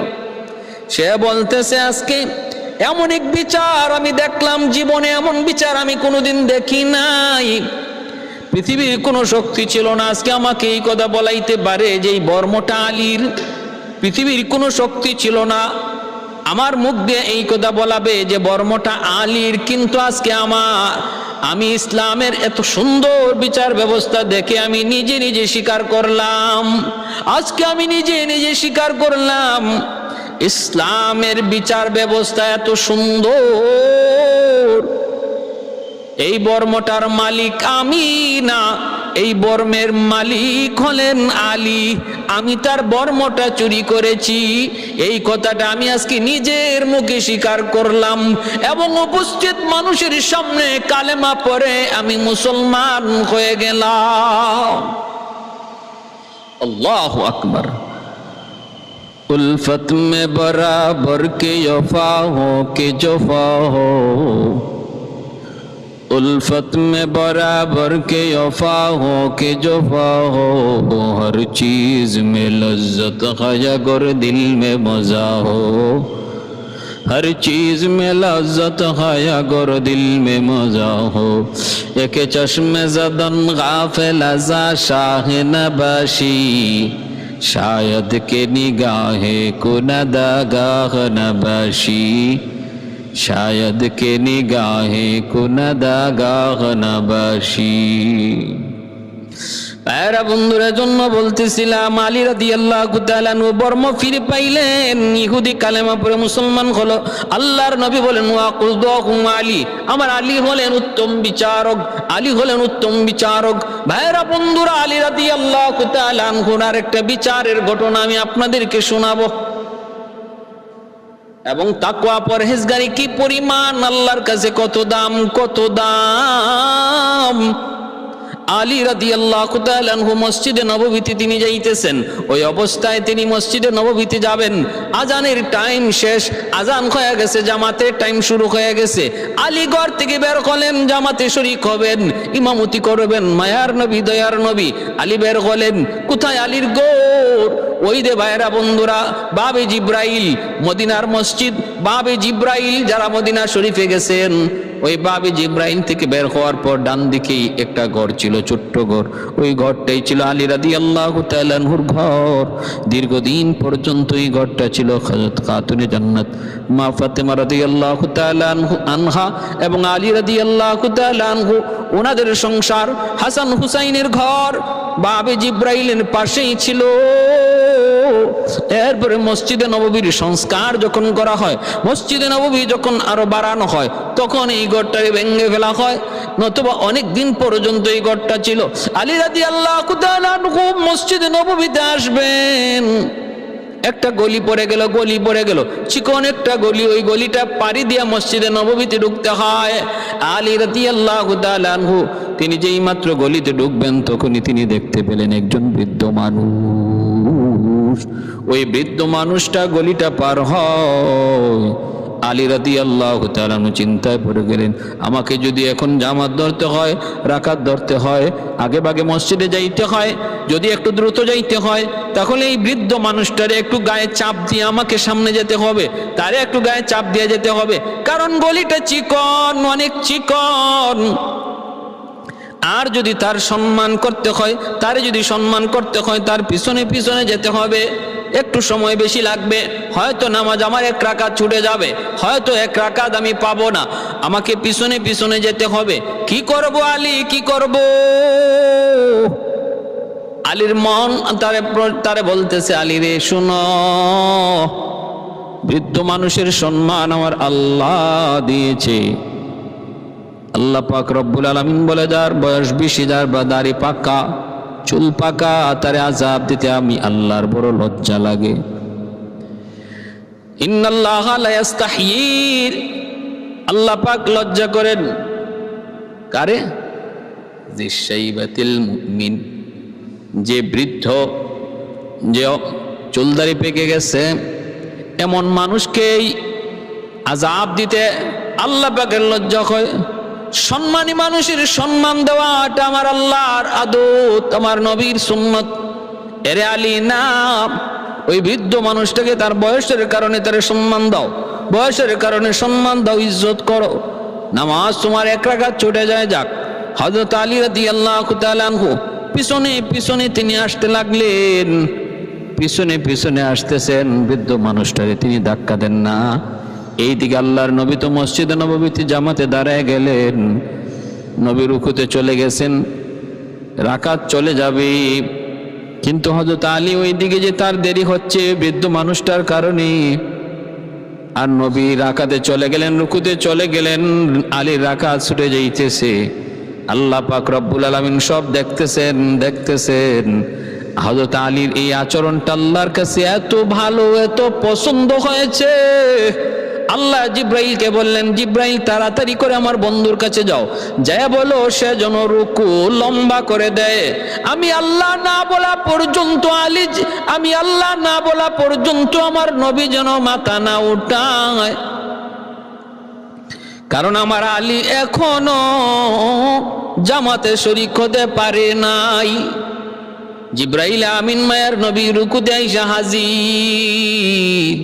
সে বলতেছে আজকে এমন এক বিচার আমি দেখলাম, জীবনে এমন বিচার আমি কোনোদিন দেখি নাই। পৃথিবীর কোনো শক্তি ছিল না আজকে আমাকে এই কথা বলাইতে পারে যে এই বর্মটা আলীর। পৃথিবীর কোনো শক্তি ছিল না আমার মুখ দিয়ে এই কথা বলাবে যে বর্মটা আলীর, কিন্তু আজকে আমি ইসলামের এত সুন্দর বিচার ব্যবস্থা দেখে আমি নিজে নিজে স্বীকার করলাম। আজকে আমি নিজে নিজে স্বীকার করলাম ইসলামের বিচার ব্যবস্থা এত সুন্দর, এই বর্মটার মালিক আমি না, এই বর্মের মালিক হলেন আলী, আমি তার বর্মটা চুরি করেছি, এই কথাটা আমি আজকে নিজের মুখে স্বীকার করলাম এবং উপস্থিত মানুষের সামনে কালেমা পড়ে আমি মুসলমান হয়ে গেলাম। আল্লাহু আকবার। उल्फत में बराबर के वफा हो के जफा हो, उल्फत में बराबर के वफा हो के जफा हो, हर चीज में लज्जत खाया गर दिल में मजा हो, हर चीज में लज्जत खाया गर दिल में मजा हो, एक चश्मे ज़दन गाफिल अज़ा शाह नबाशी, शायद के निगाहे कुनदागाह नबाशी, शायद के निगाहे कुनदागाह नबाशी। এরা বন্ধুরা জন্য বলতেছিলাম, আলী রাদিয়াল্লাহু তাআলা আনহু বর্ম ফিরে পাইলেন, ইহুদি কালেমা পড়ে মুসলমান হলো। আল্লাহর নবী বলেন ওয়াকুযুহুম আলী, আমার আলী হলেন উত্তম বিচারক, আলী হলেন উত্তম বিচারক। ভাইরা বন্ধুরা, আলী রাদিয়াল্লাহু তাআলা আনহুর আরেকটা বিচারের ঘটনা আমি আপনাদেরকে শোনাবো। এবং তাকওয়া পরহেজগারি কি পরিমাণ, আল্লাহর কাছে কত দাম, কত দাম। আলী রাদিয়াল্লাহু তাআলা আনহু মসজিদে নববীতে তিনি যাইতেছেন, ওই অবস্থায় তিনি মসজিদে নববীতে যাবেন, আজানের টাইম শেষ, আজান হয়ে গেছে, জামাতের টাইম শুরু হয়ে গেছে। আলী ঘর থেকে বের হলেন, জামাতে শরীক হবেন, ইমামতি করবেন, মায়ার নবী দয়ার নবী। আলী বের হলেন, কোথায় আলীর গোর? ওই দে ভাইরা বন্ধুরা, বাবে জিব্রাইল, মদিনার মসজিদ বাবে জিব্রাইল, যারা মদিনা শরীফে গেছেন, ওই বাবে জিব্রাইল থেকে বের হওয়ার পর ডান দিকেই একটা ঘর ছিল, ছোট্ট ঘর, ওই ঘরটাই ছিল আলী রাদিয়াল্লাহু তাআলা আনহুর ঘর। দীর্ঘদিন পর্যন্ত এই ঘরটা ছিল হযরত খাতুনে জান্নাত মা ফাতেমা রাদিয়াল্লাহু তাআলা আনহা এবং আলী রাদিয়াল্লাহু তাআলা আনহু, ওনাদের সংসার। হাসান হুসাইনের ঘর বাবে জিব্রাইলের পাশেই ছিল। এরপরে মসজিদে নববীর সংস্কার যখন করা হয়, মসজিদে নববী যখন আরো বাড়ানো হয়, তখন এই ঘরটাকে ভেঙে ফেলা হয়, নতুবা অনেক দিন পর্যন্ত এই ঘরটা ছিল। আলী রাদিয়াল্লাহু তাআলা আনহু মসজিদে নববীতে আসবেন, একটা গলি পড়ে গেল, গলি পড়ে গেল, চিকন একটা গলি, ওই গলিটা পাড়ি দিয়ে মসজিদে নববীতে ঢুকতে হয়। আলী রাদিয়াল্লাহু তাআলা আনহু তিনি যেই মাত্র গলিতে ঢুকবেন, তখনই তিনি দেখতে পেলেন একজন বৃদ্ধ মানুষ। ওই বৃদ্ধ মানুষটা গলিটা পার হয়। আলী রাদিয়াল্লাহু তাআলা চিন্তায় পড়ে গেলেন, আমাকে যদি এখন জামাত ধরতে হয়, রাকাত ধরতে হয়, আগে ভাগে মসজিদে যাইতে হয়, যদি একটু দ্রুত যাইতে হয়, তাহলে এই বৃদ্ধ মানুষটারে একটু গায়ে চাপ দিয়ে আমাকে সামনে যেতে হবে, তারে একটু গায়ে চাপ দিয়ে যেতে হবে, কারণ গলিটা চিকন, অনেক চিকন। আর যদি তার সম্মান করতে হয়, তারে যদি সম্মান করতে হয়, তার পিছনে পিছনে যেতে হবে, একটু সময় বেশি লাগবে, হয়তো নামাজ আমার এক রাকাত ছুটে যাবে, হয়তো এক রাকাত আমি পাবো না, আমাকে পিছনে পিছনে যেতে হবে। কি করব আলী, কি করব? আলীর মন তারে বলতেছে, আলী রে শুনো, বৃদ্ধ মানুষের সম্মান আমার আল্লাহ দিয়েছে। আল্লাহ পাক রব্বুল আলামিন বলে, যার বয়স 20,000 বা দাড়ি পাকা, চুল পাকা, তারে আযাব দিতে আমি আল্লাহর বড় লজ্জা লাগে। ইন্নাল্লাহা লা ইস্তাহয়ী, আল্লাহ পাক লজ্জা করেন কারে? যিশাইবাতিল মুমিন, যে বৃদ্ধ, যে চুলদাড়ি পেকে গেছে, এমন মানুষকেই আযাব দিতে আল্লাহ পাকের লজ্জা হয়। সম্মানী মানুষের সম্মান দেওয়াটা আমার আল্লাহর আদত, আমার নবীর সুন্নত। এরে আলী না, ওই বৃদ্ধ মানুষটাকে তার বয়সের কারণে তারে সম্মান দাও, বয়সের কারণে সম্মান দাও, ইজ্জত করো। নামাজ তোমার এক রাকাত ছুটে যায়, যাক। হযরত আলী রাদিয়াল্লাহু তাআলা আনহু পিছনে পিছনে তিনি আসতে লাগলেন, পিছনে পিছনে আসতেছেন, বৃদ্ধ মানুষটারে তিনি ধাক্কা দেন না। এইদিকে আল্লাহর নবী তো মসজিদে নববীতে জামাতে দাঁড়ায় গেলেন, নবী রুকুতে চলে গেছেন, রাকাত চলে যাবে, কিন্তু হযরত আলী ওইদিকে যে তার দেরি হচ্ছে বৃদ্ধ মানুষটার কারণে, আর নবী রাকাতে চলে গেলেন, রুকুতে চলে গেলেন, আলীর রাকাত ছুটে যাইতেছে। আল্লাহ পাক রব্বুল আলামিন সব দেখতেছেন। হযরত আলীর এই আচরণটা আল্লাহর কাছে এত ভালো, এত পছন্দ হয়েছে। আল্লাহ জিব্রাইলকে বললেন, জিব্রাইল তাড়াতাড়ি করে আমার বন্ধুর কাছে যাও, যায় বলো সে যেন রুকু লম্বা করে দেয়। আমি আল্লাহ না বলা পর্যন্ত আমার নবী যেন মাথা না উঠায়, কারণ আমার আলী এখনো জামাতে শরীক হতে পারে নাই। জিব্রাইল আমিন মায়ার নবী রুকুতে আইসা হাজির।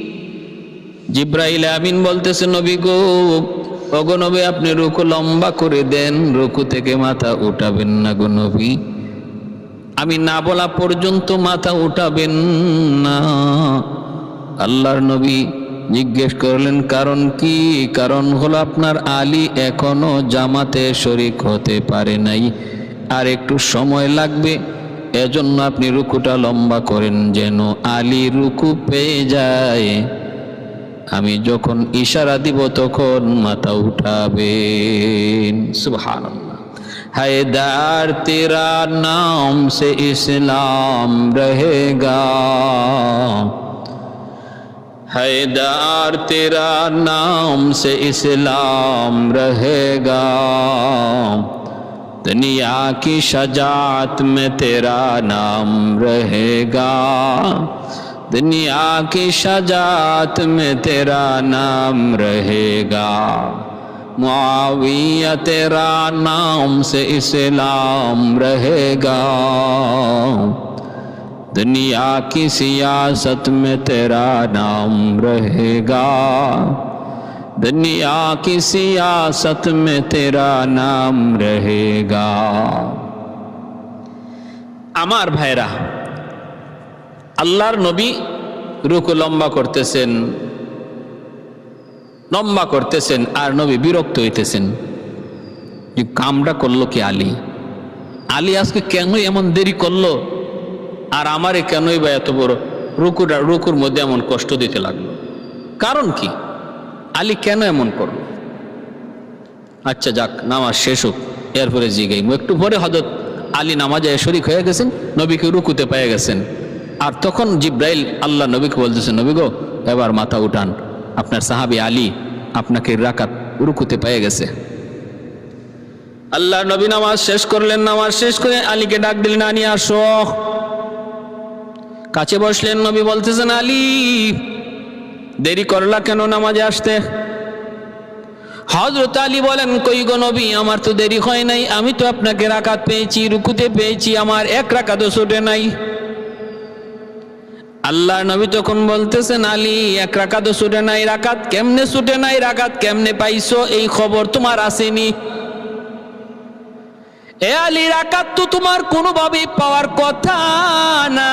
জিব্রাইল আমিন বলতেছে, নবী গো, ওগো নবী, আপনি রুকু লম্বা করে দেন, রুকু থেকে মাথা উঠাবেন না গো নবী, আমি না বলা পর্যন্ত মাথা উঠাবেন না। আল্লাহর নবী জিজ্ঞেস করলেন, কারণ কি? কারণ হলো আপনার আলী এখনো জামাতে শরীক হতে পারে নাই, আর একটু সময় লাগবে, এজন্য আপনি রুকুটা লম্বা করেন যেন আলী রুকু পেয়ে যায়, আমি যখন ইশারা দিব তখন মাথা উঠাবেন। সুবহানাল্লাহ। हैदर तेरा नाम से इस्लाम रहेगा, हैदर तेरा नाम से इस्लाम रहेगा, दुनिया की शजात में तेरा नाम रहेगा, दुनिया की शजात में तेरा नाम रहेगा, मुआविया तेरा नाम से इस्लाम रहेगा, दुनिया की सियासत में तेरा नाम रहेगा, दुनिया की सियासत में तेरा नाम रहेगा। আমার ভাইরা, আল্লাহর নবী রুকু লম্বা করতেছেন আর নবী বিরক্ত হইতেছেন। কামটা করলো কি আলী আজকে কেন এমন দেরি করলো, আর আমারে কেনই বা এত বড় রুকুর মধ্যে এমন কষ্ট দিতে লাগলো, কারণ কি? আলী কেন এমন করলো? আচ্ছা যাক, নামাজ শেষ হোক, এরপরে জিগাই। একটু পরে হযরত আলী নামাজে শরীক হয়ে গেছেন, নবীকে রুকুতে পেয়ে গেছেন। আর তখন জিব্রাইল আল্লাহ নবীকে বলতেছেন, নবী গো, এবার মাথা উঠান, আপনার সাহাবী আলী আপনাকে রাকাত রুকুতে পেয়ে গেছে। আল্লাহ নবী নামাজ শেষ করলেন, নামাজ শেষ করে আলীকে ডাক দিলেন, আলী আসো। কাছে বসলেন, নবী বলতেছেন, আলী দেরি করলা কেন নামাজে আসতে? হযরত আলী বলেন, কই গো নবী, আমার তো দেরি হয় নাই, আমি তো আপনাকে রাকাত পেয়েছি, রুকুতে পেয়েছি, আমার এক রাকাতও ছুটে নাই। আল্লাহ নবী তখন বলতেছেন, আলী এক রাকাতও ছুটে নাই, রাকাত কেমনে ছুটে নাই, রাকাত কেমনে পাইছো, এই খবর তোমার আসেনি? এ আলী, রাকাত তো তোমার কোনোভাবেই পাওয়ার কথা না।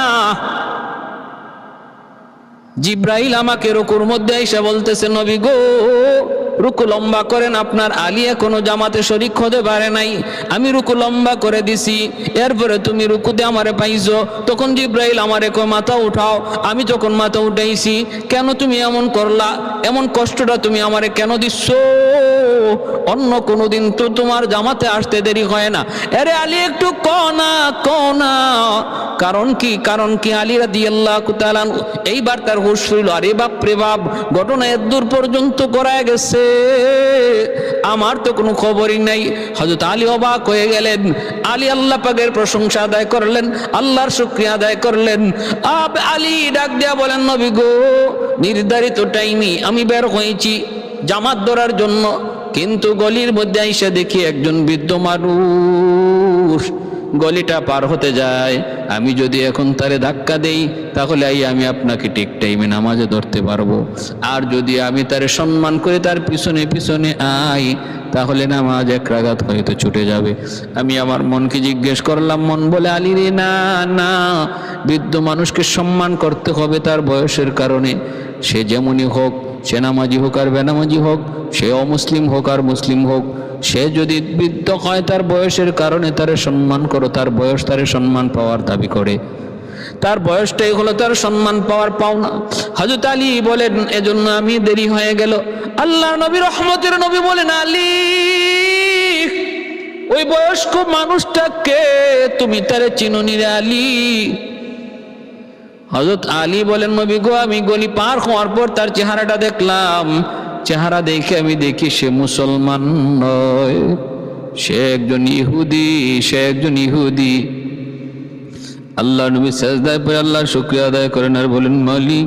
জিব্রাইল আমাকে রুকুর মধ্যে এসে বলতেছে, নবী গো, রুকু লম্বা করেন, আপনার আলী এখনো জামাতে শরীক হতে পারে নাই, আমি রুকু লম্বা করে দিছি, এরপরে তুমি রুকুতে আমারে পাইছো। তখন জিব্রাইল আমারে কয়, মাথা উঠাও। আমি যখন মাথা উঠাইছি, কেন তুমি এমন করলা, এমন কষ্টটা তুমি আমারে কেন দিচ্ছ? অন্য কোনোদিন তো তোমার জামাতে আসতে দেরি হয় না। আরে আলী, একটু কনা। কারণ কি? আলী রাদিয়াল্লাহু তাআলা এইবার তার হুঁশ ফিরল। আরে বাপ রে বাপ, ঘটনা এত দূর পর্যন্ত করায় গেছে, আমার তো কোনো খবরই নাই। হযরত আলী অবাক হয়ে গেলেন। আলী আল্লাহ পাকের প্রশংসা আদায় করলেন, আল্লাহর শুকরিয়া আদায় করলেন। আলী ডাক দিয়া বলেন, নবী গো, নির্ধারিত টাইমে আমি বের হয়েছি জামাত ধরার জন্য, কিন্তু গলির মধ্যে এসে দেখি একজন বৃদ্ধ মানুষ গলিটা পার হতে যায়। আমি যদি এখন তারে ধাক্কা দেই, তাহলে আমি আপনাকে ঠিক টাইমে নামাজে ধরতে পারবো, আর যদি আমি তারে সম্মান করে তার পিছনে পিছনে তাহলে নামাজ এক রাকাত হয়তো ছুটে যাবে। আমি আমার মনকে জিজ্ঞেস করলাম, মন বলে, আলী রে, না, বৃদ্ধ মানুষকে সম্মান করতে হবে তার বয়সের কারণে। সে যেমনই হোক, সে নামাজি হোক আর বেনামাজি হোক, সে অমুসলিম হোক আর মুসলিম হোক, সে যদি বৃদ্ধ হয় তার বয়সের কারণে তারে সম্মান করো। তার বয়স তারে সম্মান পাওয়ার দাবি করে, তার বয়সটাই হলো তার সম্মান পাওয়ার পাওনা। হযরত আলী বলেন, এজন্য আমি দেরি হয়ে গেল। আল্লাহর নবী, রহমতের নবী বলেন, আলী ওই বয়স্ক মানুষটাকে তুমি তারে চিনুনি রে আলী? হযরত আলী বলেন, নবী গো, আমি গলি পার হওয়ার পর তার চেহারাটা দেখলাম। চেহারা দেখে আমি দেখি সে মুসলমান নয়, সে একজন ইহুদি, সে একজন ইহুদি। আল্লাহ নবী সাজদায় পড়ে আল্লাহর শুকরিয়া আদায় করেন আর বলেন, মালিক,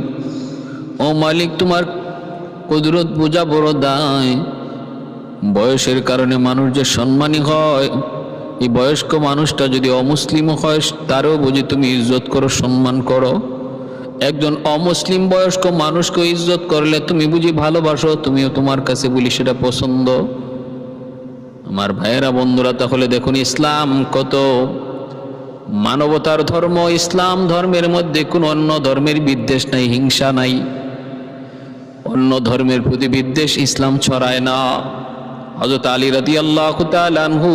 ও মালিক, তোমার কুদরত বোঝা বড় দায়। বয়সের কারণে মানুষ যে সম্মানী হয়, এই বয়স্ক মানুষটা যদি অমুসলিম হয় তারও বুঝি তুমি ইজ্জত করো, সম্মান করো। একজন অমুসলিম বয়স্ক মানুষকে ইজ্জত করলে তুমি বুঝি ভালোবাসো, তুমিও তোমার কাছে বলি সেটা পছন্দ। আমার ভাইয়েরা, বন্ধুরা, তাহলে দেখুন ইসলাম কত মানবতার ধর্ম। ইসলাম ধর্মের মধ্যে কোনো অন্য ধর্মের বিদ্বেষ নাই, হিংসা নাই, অন্য ধর্মের প্রতি বিদ্বেষ ইসলাম ছড়ায় না। হযরত আলী রাদিয়াল্লাহু তাআলা আনহু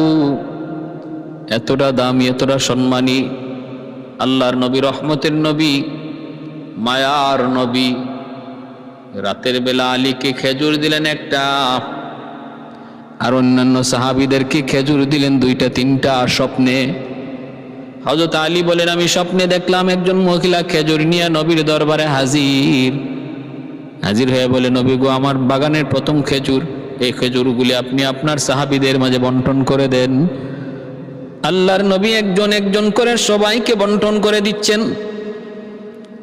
এতটা দামি, এতটা সম্মানী আল্লাহর নবী, রহমতের নবী, মায়ার নবী। রাতের বেলা আলীকে খেজুর দিলেন একটা, আর অন্যান্য সাহাবীদেরকে খেজুর দিলেন দুইটা তিনটা স্বপ্নে। হযরত আলী বলেন, আমি স্বপ্নে দেখলাম একজন মহিলা খেজুর নিয়ে নবীর দরবারে হাজির হয়ে বলে, নবী গো, আমার বাগানের প্রথম খেজুর, এই খেজুরগুলি আপনি আপনার সাহাবীদের মাঝে বন্টন করে দেন। আল্লাহর নবী একজন একজন করে সবাইকে বন্টন করে দিচ্ছেন,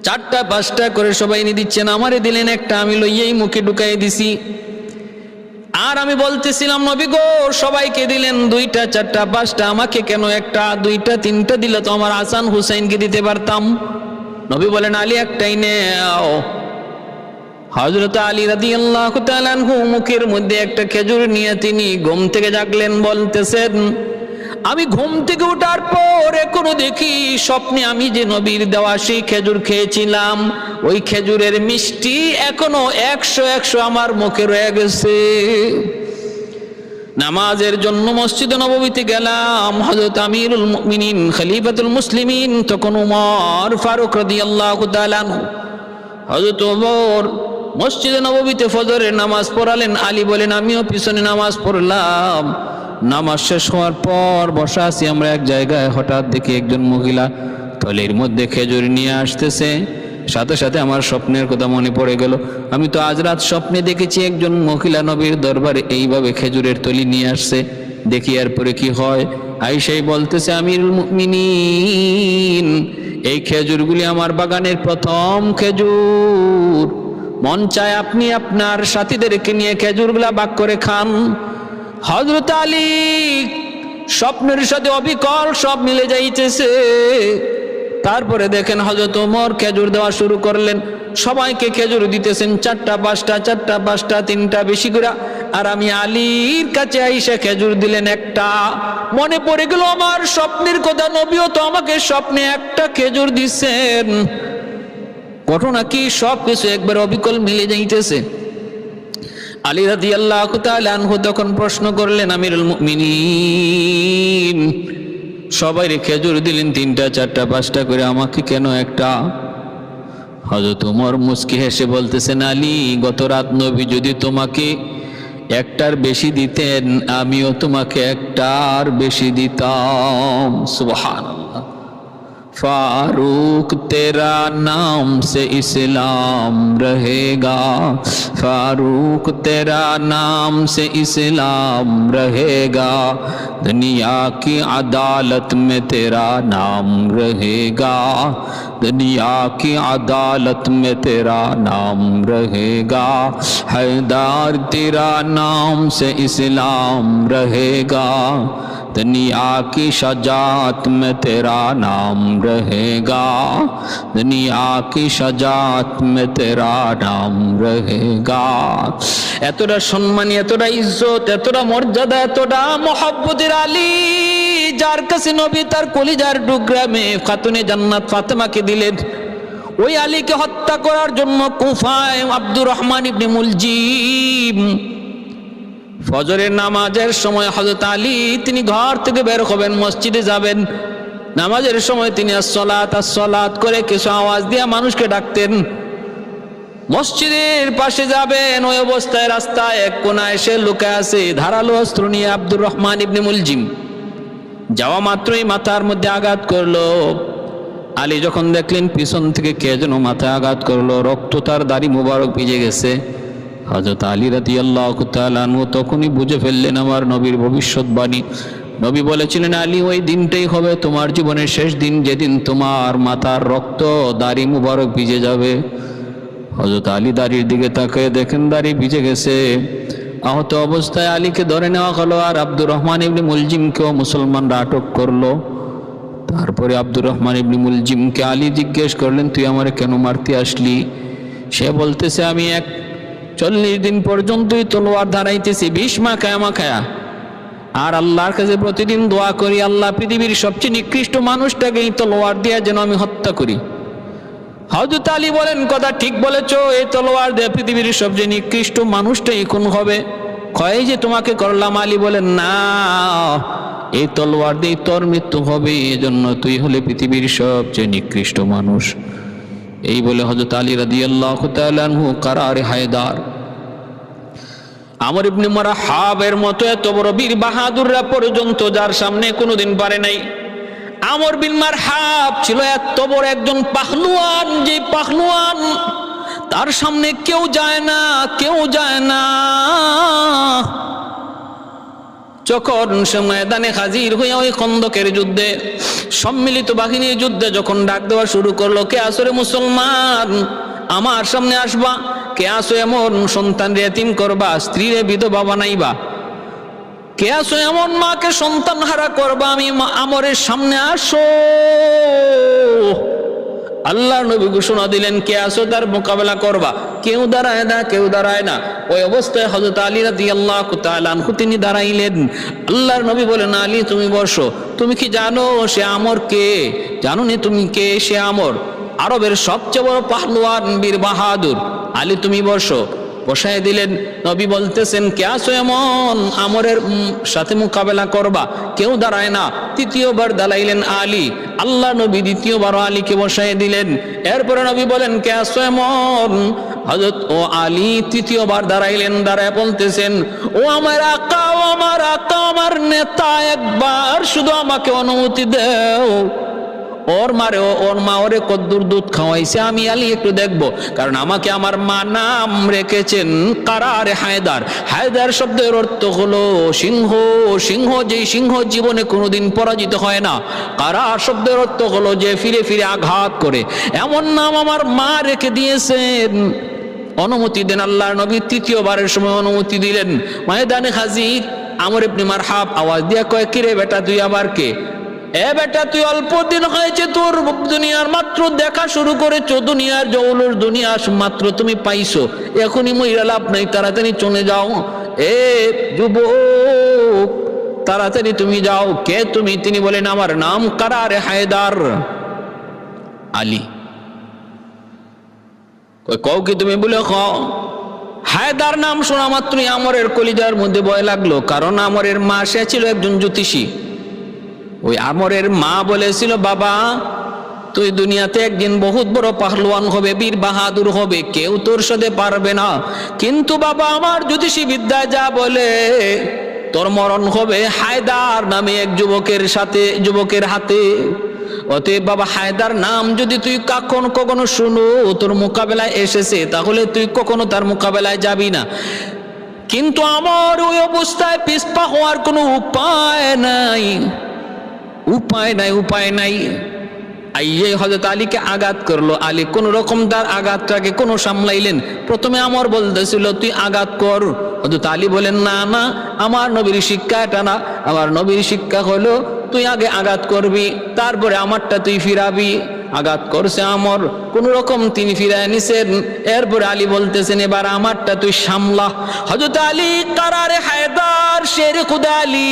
4টা 5টা করে সবাই নিয়ে দিচ্ছেন। আমারে দিলেন একটা, আমি লইয়েই মুখে ঢুকাই দিছি। আর আমি বলতেছিলাম, নবী গো, সবাইকে দিলেন 2টা 4টা 5টা, আমাকে কেন একটা? 2টা 3টা দিলে তো আমার হাসান হুসাইনকে দিতে পারতাম। নবী বলেন, আলী একটাই নেও। হযরত আলী রাদিয়াল্লাহু তাআলা আনহু মুখের মধ্যে একটা খেজুর নিয়ে তিনি ঘুম থেকে জাগলেন। বলতেছেন, আমি ঘুম থেকে ওঠার পর এখনো দেখি স্বপ্নে আমি যে নবীর দেওয়া সেই খেজুর খেয়েছিলাম, ওই খেজুরের মিষ্টি এখনো 100 আমার মুখে রয়ে গেছে। নামাজের জন্য মসজিদে নববীতে গেলাম। হযরত আমিরুল মুমিনিন খলিফাতুল মুসলিমিন তখন উমর ফারুক রাদিয়াল্লাহু তাআলা আনহু, হযরত ওমর মসজিদে নববীতে ফজরের নামাজ পড়ালেন। আলী বলেন, আমিও পিছনে নামাজ পড়লাম। নামাজ শেষ হওয়ার পর বসা আছি আমরা এক জায়গায়, হঠাৎ দেখি একজন মহিলা থলের মধ্যে খেজুর নিয়ে আসতেছে। সাথে সাথে আমার স্বপ্নের কথা মনে পড়ে গেল, আমি তো আজ রাত স্বপ্নে দেখেছি একজন মহিলা নবীর দরবারে এইভাবে খেজুরের থলি নিয়ে আসছে। দেখি এরপরে কি হয়। আয়েশাই বলতেছে, আমিরুল মুমিনিন, এই খেজুরগুলি আমার বাগানের প্রথম খেজুর। মন চায় আপনি আপনার সাথীদেরকে নিয়ে খেজুরগুলা ভাগ করে খান। হযরত আলী স্বপ্নের সাথে অবিকল সব মিলে যাইতেছে। তারপরে দেখেন হযরত ওমর খেজুর দেওয়া শুরু করলেন, সবাইকে খেজুর দিতেছেন 4টা 5টা 4টা 5টা 3টা বেশি করে। আর আমি আলীর কাছে আইসা খেজুর দিলেন একটা। মনে পড়ে গেল আমার স্বপ্নের কথা, নবীও তো আমাকে স্বপ্নে একটা খেজুর দিচ্ছেন। ঘটনা কি? সবকিছু একবার অবিকল মিলে যাইতেছে। আলী রাদিয়াল্লাহু তাআলা আনহু তখন প্রশ্ন করলেন, আমিরুল মুমিনিন, সবাইরে খেজুর দিলেন 3টা 4টা 5টা করে, আমাকে কেন একটা? হযরত ওমর মুস্কি হেসে বলতেছেন, আলী, গত রাত নবী যদি তোমাকে একটার বেশি দিতেন, আমিও তোমাকে একটার বেশি দিতাম। সুবহানাল্লাহ। फारूक तेरा नाम से इस्लाम रहेगा, फारूक तेरा नाम से इस्लाम रहेगा, दुनिया की अदालत में तेरा नाम रहेगा, दुनिया की अदालत में तेरा नाम रहेगा, हैदर तेरा नाम से इस्लाम रहेगा, दुनिया की शजात में तेरा नाम रहेगा, दुनिया की शजात में तेरा नाम रहेगा। এতটা সম্মানী, এতটা ইজ্জত, এতটা মর্যাদা, এতটা মহব্বতের আলী, যার কাছে নবী তার কলিজার টুকরা মেয়ে খাতুনে জান্নাত ফাতেমাকে দিলেন, ওই আলীকে হত্যা করার জন্য কুফায় আব্দুর রহমান ইবনে মুলজিম ফজরের নামাজের সময় হযরত আলী তিনি ঘর থেকে বের হবেন, মসজিদে যাবেন। নামাজের সময় তিনি আসসালাত করে কিছু আওয়াজ দিয়ে মানুষকে ডাকতেন। মসজিদের পাশে যাবেন, ওই অবস্থায় রাস্তায় এক কোণায় এসে লুকায় আছে ধারালো অস্ত্র নিয়ে আব্দুর রহমান ইবনে মুলজিম। যাওয়া মাত্রই মাথার মধ্যে আঘাত করলো। আলী যখন দেখলেন পিছন থেকে কে যেন মাথায় আঘাত করলো, রক্ত তার দাড়ি মুবারক ভিজে গেছে। হযরত আলী রাদিয়াল্লাহু তাআলা আনহু তখনই বুঝে ফেললেন আমার নবীর ভবিষ্যৎবাণী। নবী বলেছিলেন, আলী ওই দিনটাই হবে তোমার জীবনের শেষ দিন, যেদিন তোমার মাথার রক্ত দাড়ি মুবারক ভিজে যাবে। হযরত আলী দাড়ির দিকে তাকিয়ে দেখেন দাড়ি ভিজে গেছে। আহত অবস্থায় আলীকে ধরে নেওয়া হলো, আর আব্দুর রহমান ইবনে মুলজিমকেও মুসলমানরা আটক করলো। তারপরে আব্দুর রহমান ইবনে মুলজিমকে আলী জিজ্ঞেস করলেন, তুই আমারে কেন মারতে আসলি? সে বলতেছে, আমি 40 দিন পর্যন্তই তলোয়ার ধারাইতেছি, 20 মা খায়া আর আল্লাহর কাছে প্রতিদিন দোয়া করি, আল্লাহ পৃথিবীর সবচেয়ে নিকৃষ্ট মানুষটাকে এই তলোয়ার দিয়ে যেন আমি হত্যা করি। হযরত আলী বলেন, কথা ঠিক বলেছো, এই তলোয়ার দিয়ে পৃথিবীর সবচেয়ে নিকৃষ্ট মানুষটাই খুন হবে। কয় যে তোমাকে করলাম। আলী বলেন, না, এই তলোয়ার দিয়ে তোর মৃত্যু হবে, এজন্য তুই হলে পৃথিবীর সবচেয়ে নিকৃষ্ট মানুষ। এই বলে হযরত আলী রাদিয়াল্লাহু তাআলা আনহু কারারে হায়দার, আমর ইবনে মারহাবের মতো এত বড় বীর বাহাদুররা পর্যন্ত যার সামনে কোনোদিন পারে নাই। আমর বিন মারহাব ছিল এত বড় একজন পাহলুয়ান, যে পাহলুয়ান তার সামনে কেউ যায় না। যখন সে ময়দানে হাজির হইয়া ওই খন্দকের যুদ্ধে, সম্মিলিত বাহিনীর যুদ্ধে যখন ডাক দেওয়া শুরু করলো, কে আসরে মুসলমান আমার সামনে আসবা, কে আসো এমন সন্তান এতিম করবা, স্ত্রীরে বিধবা বানাইবা, কে আসো এমন মাকে সন্তান হারা করবা, আমি আমরের সামনে আসো। আল্লাহ নবী ঘোষণা দিলেন, কে আসো তার মোকাবেলা করবা। কেউ দাঁড়ায় না। ওই অবস্থায় হযরত আলী রাদিয়াল্লাহু তাআলা আনহু তিনি দাঁড়াইলেন। আল্লাহর নবী বলেন, আলী তুমি বসো। তুমি কি জানো সে আমর কে? জানো নি তুমি কে? সে আমর আরবের সবচেয়ে বড় পাহলওয়ান, বীর বাহাদুর। আলী তুমি বসো। বসায় দিলেন। নবী বলতেছেন, কে আসো এমন আমরের সাথে মোকাবেলা করবা? কেউ দাঁড়ায় না। তৃতীয়বার দাঁড়াইলেন আলী। আল্লাহ নবী দ্বিতীয়বার আলীকে বসায় দিলেন। এরপরে নবী বলেন, কে আসো এমন? হযরত ও আলী তৃতীয়বার দাঁড়াইলেন। দাঁড়ায় বলতেছেন, ও আমার আকা, ও আমার আকা, আমার নেতা, একবার শুধু আমাকে অনুমতি দাও। ওর মা ওরে কদ্দুর দুধ খাওয়াইছে, আমি আলী একটু দেখবো। কারণ আমাকে আমার মা নাম রেখেছেন কারারে হায়দার। হায়দার শব্দের অর্থ হলো সিংহ। যেই সিংহ জীবনে কোনোদিন পরাজিত হয় না। কারার শব্দের অর্থ হলো যে ফিরে ফিরে আঘাত করে। এমন নাম আমার মা রেখে দিয়েছেন। অনুমতি দেন। আল্লাহর নবী তৃতীয়বারের সময় অনুমতি দিলেন। ময়দানে হাজির আমর ইবনে মারহাব আওয়াজ দিয়া কয়, কিরে বেটা, তুই আবার কে? এ বেটা, তুই অল্প দিন হয়েছে তোর দুনিয়ার মাত্র দেখা শুরু করেছো, দুনিয়ার জৌলুস, দুনিয়া মাত্র তুমি পাইছো, এখনই মইরা লাভ নাই, তাড়াতাড়ি চলে যাও। এ যুবক, তাড়াতাড়ি তুমি যাও। কে তুমি? তিনি বলেন, আমার নাম কারারে হায়দার। আলী কও কি তুমি? বলে খাও। হায়দার নাম শোনা মাত্রই আমরের কলিজার মধ্যে ভয় লাগলো। কারণ আমরের মা সে ছিল একজন জ্যোতিষী। ওই আমরের মা বলেছিল, বাবা তুই দুনিয়াতে একদিন বহুত বড় পাহলওয়ান হবে, বীর বাহাদুর হবে, কেউ তোর সাথে পারবে না। কিন্তু বাবা আমার জ্যোতিষী বিদ্যা যা বলে তোর মরণ হবে হায়দার নামে এক যুবকের হাতে। অতএব বাবা, হায়দার নাম যদি তুই কখনো শুনো তোর মোকাবেলায় এসেছে, তাহলে তুই কখনো তার মোকাবেলায় যাবি না। কিন্তু আমার ওই অবস্থায় পিছপা হওয়ার কোনো উপায় নাই। আইয়ে হযরত আলীকে আঘাত করলো। আলী কোন রকম তার আঘাতটাকে কোনো সামলাইলেন। প্রথমে আমর বলতেছিল, তুই আঘাত কর। হযরত আলী বলেন, না, আমার নবীর শিক্ষা এটা না। আমার নবীর শিক্ষা হলো তুই আগে আঘাত করবি, তারপরে আমারটা তুই ফিরাবি। আঘাত করছে আমর, কোন রকম তিনি ফিরায় নিছেন। এরপরে আলী বলতেছেন, এবার আমারটা তুই সামলা। হযরত আলী কারারে হায়দার শেরে খুদা আলী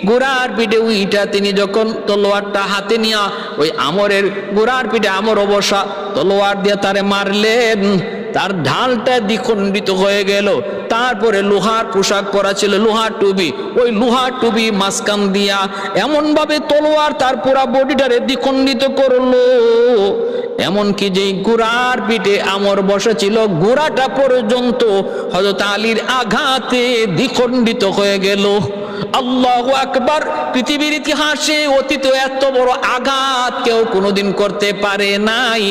গোড়ার পিঠে উইটা তিনি যখন তলোয়ারটা হাতে নিয়া ওই আমরের গোড়ার পিঠে আমর অবসা তলোয়ার দিয়ে তারে মারলেন। তার ঢালটা দ্বিখণ্ডিত হয়ে গেল। তারপরে লোহার পোশাক পরা ছিল, লোহার টুপি, ওই লোহার টুপি মাঝখান দিয়া এমন ভাবে তলোয়ার তার পুরা বডিটারে দ্বিখণ্ডিত করলো। এমনকি যেই গোড়ার পিঠে আমর বসা ছিল, গোড়াটা পর্যন্ত হযরত আলীর আঘাতে দ্বিখণ্ডিত হয়ে গেল। আল্লাহু আকবার। পৃথিবীর ইতিহাসে অতীত এত বড় আঘাত কেউ কোনোদিন করতে পারে নাই,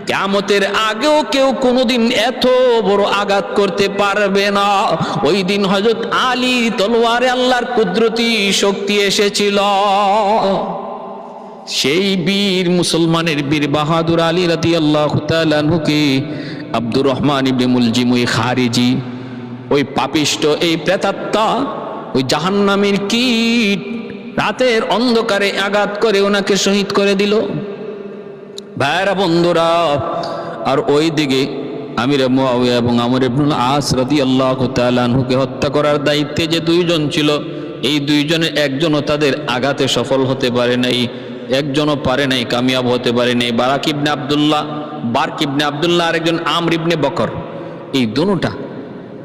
কিয়ামতের আগেও কেউ কোনোদিন এত বড় আঘাত করতে পারবে না। ওই দিন হযরত আলী তলোয়ারে আল্লাহর কুদরতি শক্তি এসেছিল। সেই বীর মুসলমানের বীর বাহাদুর আলী রাদিয়াল্লাহু তাআলা আনহুকে আব্দুর রহমান ইবনে মুলজিম ওই খারিজি, ওই পাপিষ্ট, এই প্রেতাত্মা, ওই জাহান্নামের কীট রাতের অন্ধকারে আঘাত করে ওনাকে শহীদ করে দিল। ভাইরা বন্ধুরা, আর ওই দিকে আমির মুআবিয়া এবং আমর ইবনুল আস রাদিয়াল্লাহু তাআলা আনহুকে হত্যা করার দায়িত্বে যে দুইজন ছিল, এই দুইজনের একজনও তাদের আঘাতে সফল হতে পারে নাই, একজনও পারে নাই, কামিয়াব হতে পারে নাই। বারাক ইবনে আব্দুল্লাহ, বারক ইবনে আব্দুল্লাহ, আর একজন আমর ইবনে বকর, এই দুটোটা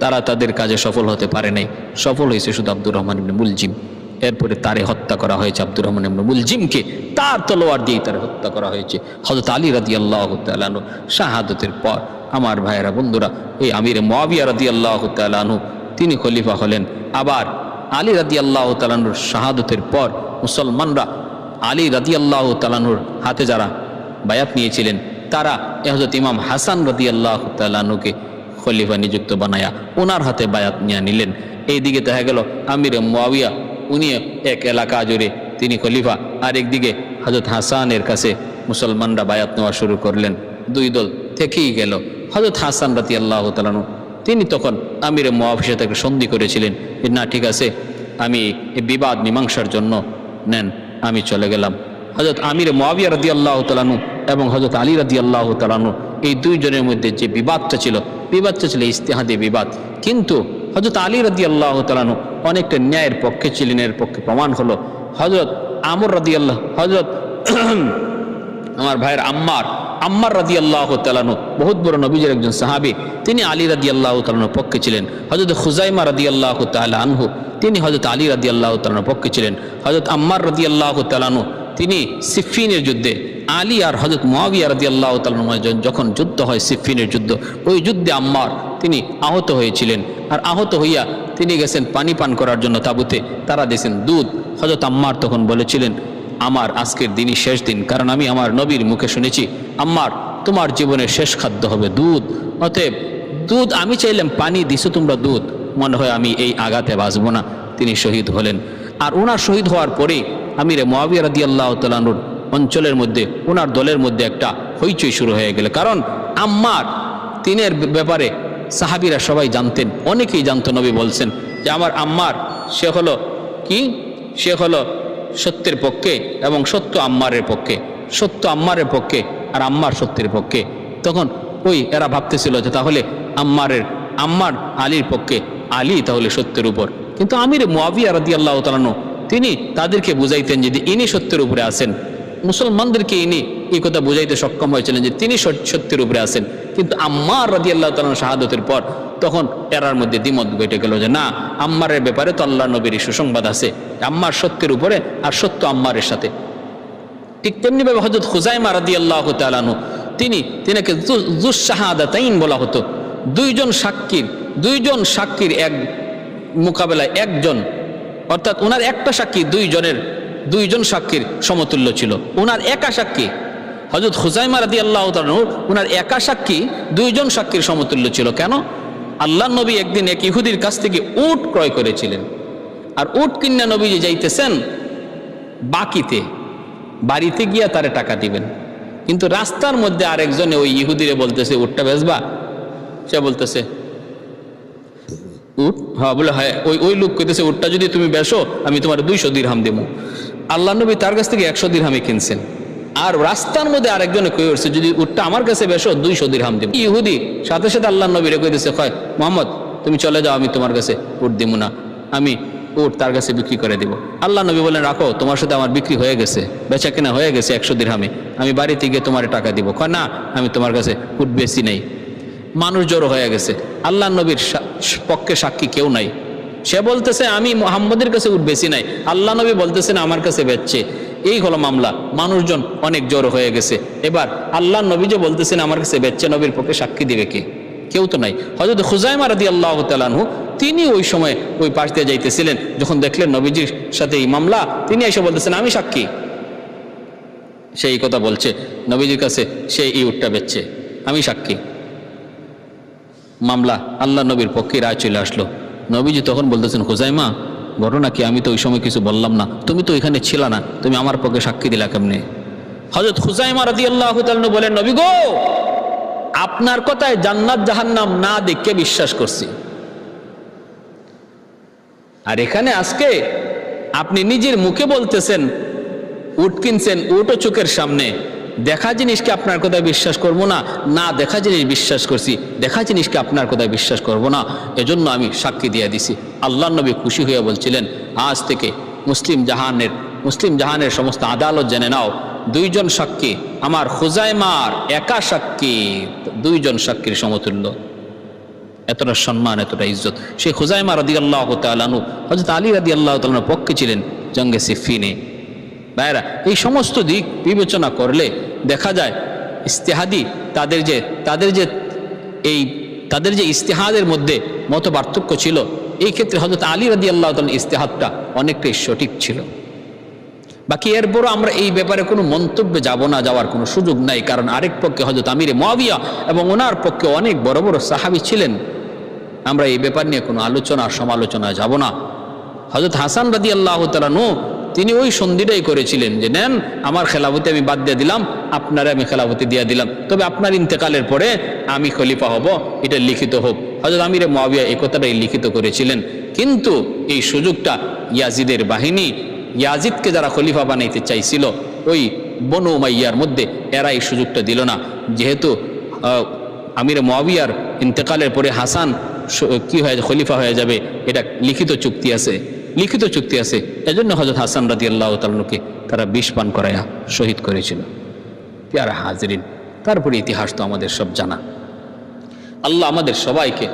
তারা তাদের কাজে সফল হতে পারে নাই। সফল হয়েছে শুধু আব্দুর রহমান ইবনে মুলজিম। এরপরে তারে হত্যা করা হয়েছে, আব্দুর রহমান ইবনে মুলজিমকে তার তলোয়ার দিয়ে তারে হত্যা করা হয়েছে। হযরত আলী রাদিয়াল্লাহু তাআলা আনহু শাহাদাতের পর, আমার ভাইয়েরা বন্ধুরা, এই আমির মুআবিয়া রাদিয়াল্লাহু তাআলা আনহু তিনি খলিফা হলেন। আবার আলী রাদিয়াল্লাহু তাআলা আনহুর শাহাদাতের পর মুসলমানরা আলী রাদিয়াল্লাহু তাআলা আনহুর হাতে যারা বায়াত নিয়েছিলেন, তারা হযরত ইমাম হাসান রাদিয়াল্লাহু তাআলা আনহুকে খলিফা নিযুক্ত বানায়া ওনার হাতে বায়াত নিয়ে নিলেন। এইদিকে দেখা গেল আমির মুআবিয়া উনি এক এলাকা জুড়ে তিনি খলিফা, আর একদিকে হযরত হাসানের কাছে মুসলমানরা বায়াত নেওয়া শুরু করলেন। দুই দল থেকেই গেল। হযরত হাসান রাদিয়াল্লাহু তাআলা আনহু তিনি তখন আমির মুআবিয়ার সাথে একটা সন্ধি করেছিলেন যে না, ঠিক আছে, আমি এই বিবাদ মীমাংসার জন্য নেন, আমি চলে গেলাম। হযরত আমির মুআবিয়া রাদিয়াল্লাহু তাআলা আনহু এবং হযরত আলী রাদিয়াল্লাহু তাআলা আনহু এই দুইজনের মধ্যে যে বিবাদটা ছিল ইজতিহাদি বিবাদ। কিন্তু হযরত আলী রাদিয়াল্লাহু তাআলা আনহু অনেকটা ন্যায়ের পক্ষে ছিলেন। এর পক্ষে প্রমাণ হলো হযরত আমর রাদিয়াল্লাহু, হযরত আমার ভাইয়ের আম্মার রাদিয়াল্লাহু তাআলা আনহু বহুত বড় নবীজির একজন সাহাবী, তিনি আলী রাদিয়াল্লাহু তাআলা আনহুর পক্ষে ছিলেন। হযরত খুজাইমা রাদিয়াল্লাহু তাআলা আনহু তিনি হযরত আলী রাদিয়াল্লাহু তাআলা আনহুর পক্ষে ছিলেন। হযরত আম্মার রাদিয়াল্লাহু তাআলা আনহু তিনি সিফফিনের যুদ্ধে, আলী আর হযরত মুআবিয়া রাদিয়াল্লাহু তাআলা আনহু যখন যুদ্ধ হয় সিফফিনের যুদ্ধ, ওই যুদ্ধে আম্মার তিনি আহত হয়েছিলেন। আর আহত হইয়া তিনি গেছেন পানি পান করার জন্য তাঁবুতে, তারা দিয়েছেন দুধ। হযরত আম্মার তখন বলেছিলেন, আমার আজকের দিনই শেষ দিন, কারণ আমি আমার নবীর মুখে শুনেছি আম্মার তোমার জীবনের শেষ খাদ্য হবে দুধ, অতএব দুধ আমি চাইলাম, পানি দিছো তোমরা দুধ, মনে হয় আমি এই আঘাতে বাঁচবো না। তিনি শহীদ হলেন। আর ওনার শহীদ হওয়ার পরেই আমিরে মুআবিয়া রাদিয়াল্লাহু তাআলা আনহুর অঞ্চলের মধ্যে, ওনার দলের মধ্যে একটা হইচই শুরু হয়ে গেল। কারণ আম্মার তিনের ব্যাপারে সাহাবীরা সবাই জানতেন, অনেকেই জানতো। নবী বলছেন যে আমার আম্মার সে হলো কি, সে হলো সত্যের পক্ষে এবং সত্য আম্মারের পক্ষে, সত্য আম্মারের পক্ষে আর আম্মার সত্যের পক্ষে। তখন ওই এরা ভাবতেছিল যে তাহলে আম্মার আলীর পক্ষে, আলী তাহলে সত্যের উপর। কিন্তু আমির মুআবিয়া রাদিয়াল্লাহু তাআলা আনহু তিনি তাদেরকে বুঝাইতেন যে ইনি সত্যের উপরে আছেন। মুসলমানদেরকে ইনি এই কথা বুঝাইতে সক্ষম হয়েছিলেন যে তিনি সত্যের উপরে আছেন। কিন্তু আম্মার রাদিয়াল্লাহু তাআলা শাহাদাতের পর তখন এরার মধ্যে দ্বিমত ঘটে গেল যে না, আম্মারের ব্যাপারে তো আল্লাহর নবীর সুসংবাদ আছে, আম্মার সত্যের উপরে আর সত্য আম্মারের সাথে। ঠিক তেমনিভাবে হযরত খুজাইমা রাদিয়াল্লাহু তাআলা আনহু তিনাকে যুস শাহাদাতাইন বলা হতো। দুইজন সাক্ষীর এক মোকাবেলায় একজন, অর্থাৎ ওনার একটা সাক্ষী দুইজন সাক্ষীর সমতুল্য ছিল। ওনার একা সাক্ষী হযরত খুজাইমা রাদিয়াল্লাহু তাআলা আনহু, ওনার একা সাক্ষী দুইজন সাক্ষীর সমতুল্য ছিল। কেন? আল্লাহর নবী একদিন এক ইহুদির কাছ থেকে উট ক্রয় করেছিলেন। আর উট কিনা নবীজি যাইতেছেন বাকিতে, বাড়িতে গিয়া তারে টাকা দিবেন। কিন্তু রাস্তার মধ্যে আরেকজনে ওই ইহুদিরে বলতেছে উটটা বেচবা? সে বলতেছে উট, হ্যাঁ বলে হ্যাঁ। ওই লোক কইতেছে উটটা যদি তুমি বেচো আমি তোমার 200 দিরহাম দেবো। আল্লাহ নবী তার কাছ থেকে 100 দিরহামে কিনছেন। আর রাস্তার মধ্যে আরেকজনে কই উঠছে যদি উটটা আমার কাছে বেচো 200 দিরহাম দেবো। ইহুদি সাথে সাথে আল্লাহ নবীরে কইতেছে, কয় মুহাম্মদ তুমি চলে যাও, আমি তোমার কাছে উট দিব না, আমি উট তার কাছে বিক্রি করে দিব। আল্লাহ নবী বলেন, রাখো, তোমার সাথে আমার বিক্রি হয়ে গেছে, বেচা কেনা হয়ে গেছে 100 দিরহামে, আমি বাড়িতে গিয়ে তোমার টাকা দিব। কয় না, আমি তোমার কাছে উট বেশি নেই। মানুষ জড়ো হয়ে গেছে, আল্লাহ নবীর পক্ষে সাক্ষী কেউ নাই। সে বলতেছে আমি মুহাম্মদের কাছে উট বেশি নাই, আল্লাহ নবী বলতেছেন আমার কাছে বেচছে। এই হলো মামলা। মানুষজন অনেক জড়ো হয়ে গেছে। এবার আল্লাহ নবী যে বলতেছেন আমার কাছে বেচছে, নবীর পক্ষে সাক্ষী দিবে কে? কেউ তো নাই। হযরত খুজাইমা রাদিয়াল্লাহু তাআলা আনহু তিনি ওই সময় ওই পাশ দিয়ে যাইতেছিলেন, যখন দেখলেন নবীজির সাথে এই মামলা, তিনি এসে বলতেছেন আমি সাক্ষী। সেই কথা বলছে নবীজির কাছে, সে এই উটটা বেচছে, আমি সাক্ষী। মামলা আল্লাহ নবীর পক্ষে রায় চলে আসলো। নবীজি তখন বলতেছেন হুজাইমা, ঘটনা কি? আমি তো ওই সময় কিছু বললাম না, তুমি তো ওইখানে ছিল না, তুমি আমার পক্ষে সাক্ষী দিলা কেমনে? হযরত হুজাইমা রাদিয়াল্লাহু তাআলা বলেন, নবী গো, আপনার কথায় জান্নাত জাহান্নাম না দেখে বিশ্বাস করছি। আর এখানে আজকে আপনি নিজের মুখে বলতেছেন উট কিনছেন, উটও চোখের সামনে, দেখা জিনিসকে আপনার কথায় বিশ্বাস করবো না, না দেখা জিনিস বিশ্বাস করছি, দেখা জিনিসকে আপনার কথায় বিশ্বাস করবো না, এজন্য আমি সাক্ষী দিয়ে দিছি। আল্লাহ নবী খুশি হয়ে বলছিলেন, আজ থেকে মুসলিম জাহানের সমস্ত আদালত জেনে নাও, দুইজন সাক্ষী আমার হুজাইমার একা সাক্ষী দুইজন সাক্ষীর সমতুল্য। এতটা সম্মান, এতটা ইজ্জত। সেই হুজাইমা রাদিয়াল্লাহু তাআলা আনহু হযরত আলী রাদিয়াল্লাহু তাআলার পক্ষে ছিলেন জঙ্গে সিফফিনে। ভাইরা, এই সমস্ত দিক বিবেচনা করলে দেখা যায় ইস্তেহাদি তাদের যে ইস্তেহাদের মধ্যে মত পার্থক্য ছিল, এই ক্ষেত্রে হযরত আলী রাদিয়াল্লাহু তাআলার ইস্তেহাদটা অনেকটাই সঠিক ছিল। বাকি এরপরও আমরা এই ব্যাপারে কোনো মন্তব্যে যাব না, যাওয়ার কোনো সুযোগ নাই, কারণ আরেক পক্ষে হযরত আমিরে মুআবিয়া এবং ওনার পক্ষে অনেক বড় বড় সাহাবী ছিলেন। আমরা এই ব্যাপার নিয়ে কোনো আলোচনা সমালোচনা যাব না। হযরত হাসান রাদিয়াল্লাহু তাআলা তিনি ওই সন্ধিটাই করেছিলেন যে নেন, আমার খেলাফতি আমি বাদ দিয়ে দিলাম, আপনারা আমি খেলাফতি দিয়ে দিলাম, তবে আপনার ইন্তেকালের পরে আমি খলিফা হব, এটা লিখিত হোক। হযরত আমিরে মুআবিয়া এই কথাটাই লিখিত করেছিলেন। কিন্তু এই সুযোগটা ইয়াজিদের বাহিনী, ইয়াজিদকে যারা খলিফা বানাইতে চাইছিল ওই বনু উমাইয়ার মধ্যে, এরা এই সুযোগটা দিল না। যেহেতু আমিরে মুআবিয়ার ইন্তেকালের পরে হাসান কি হয়ে খলিফা হয়ে যাবে, এটা লিখিত চুক্তি আছে, এজন্য হযরত হাসান রাদিয়াল্লাহু তাআলাকে তারা বিষ পান করায়া শহীদ করেছিল। প্যারা হাজরিন, তারপরে ইতিহাস তো আমাদের সব জানা। আল্লাহ আমাদের সবাইকে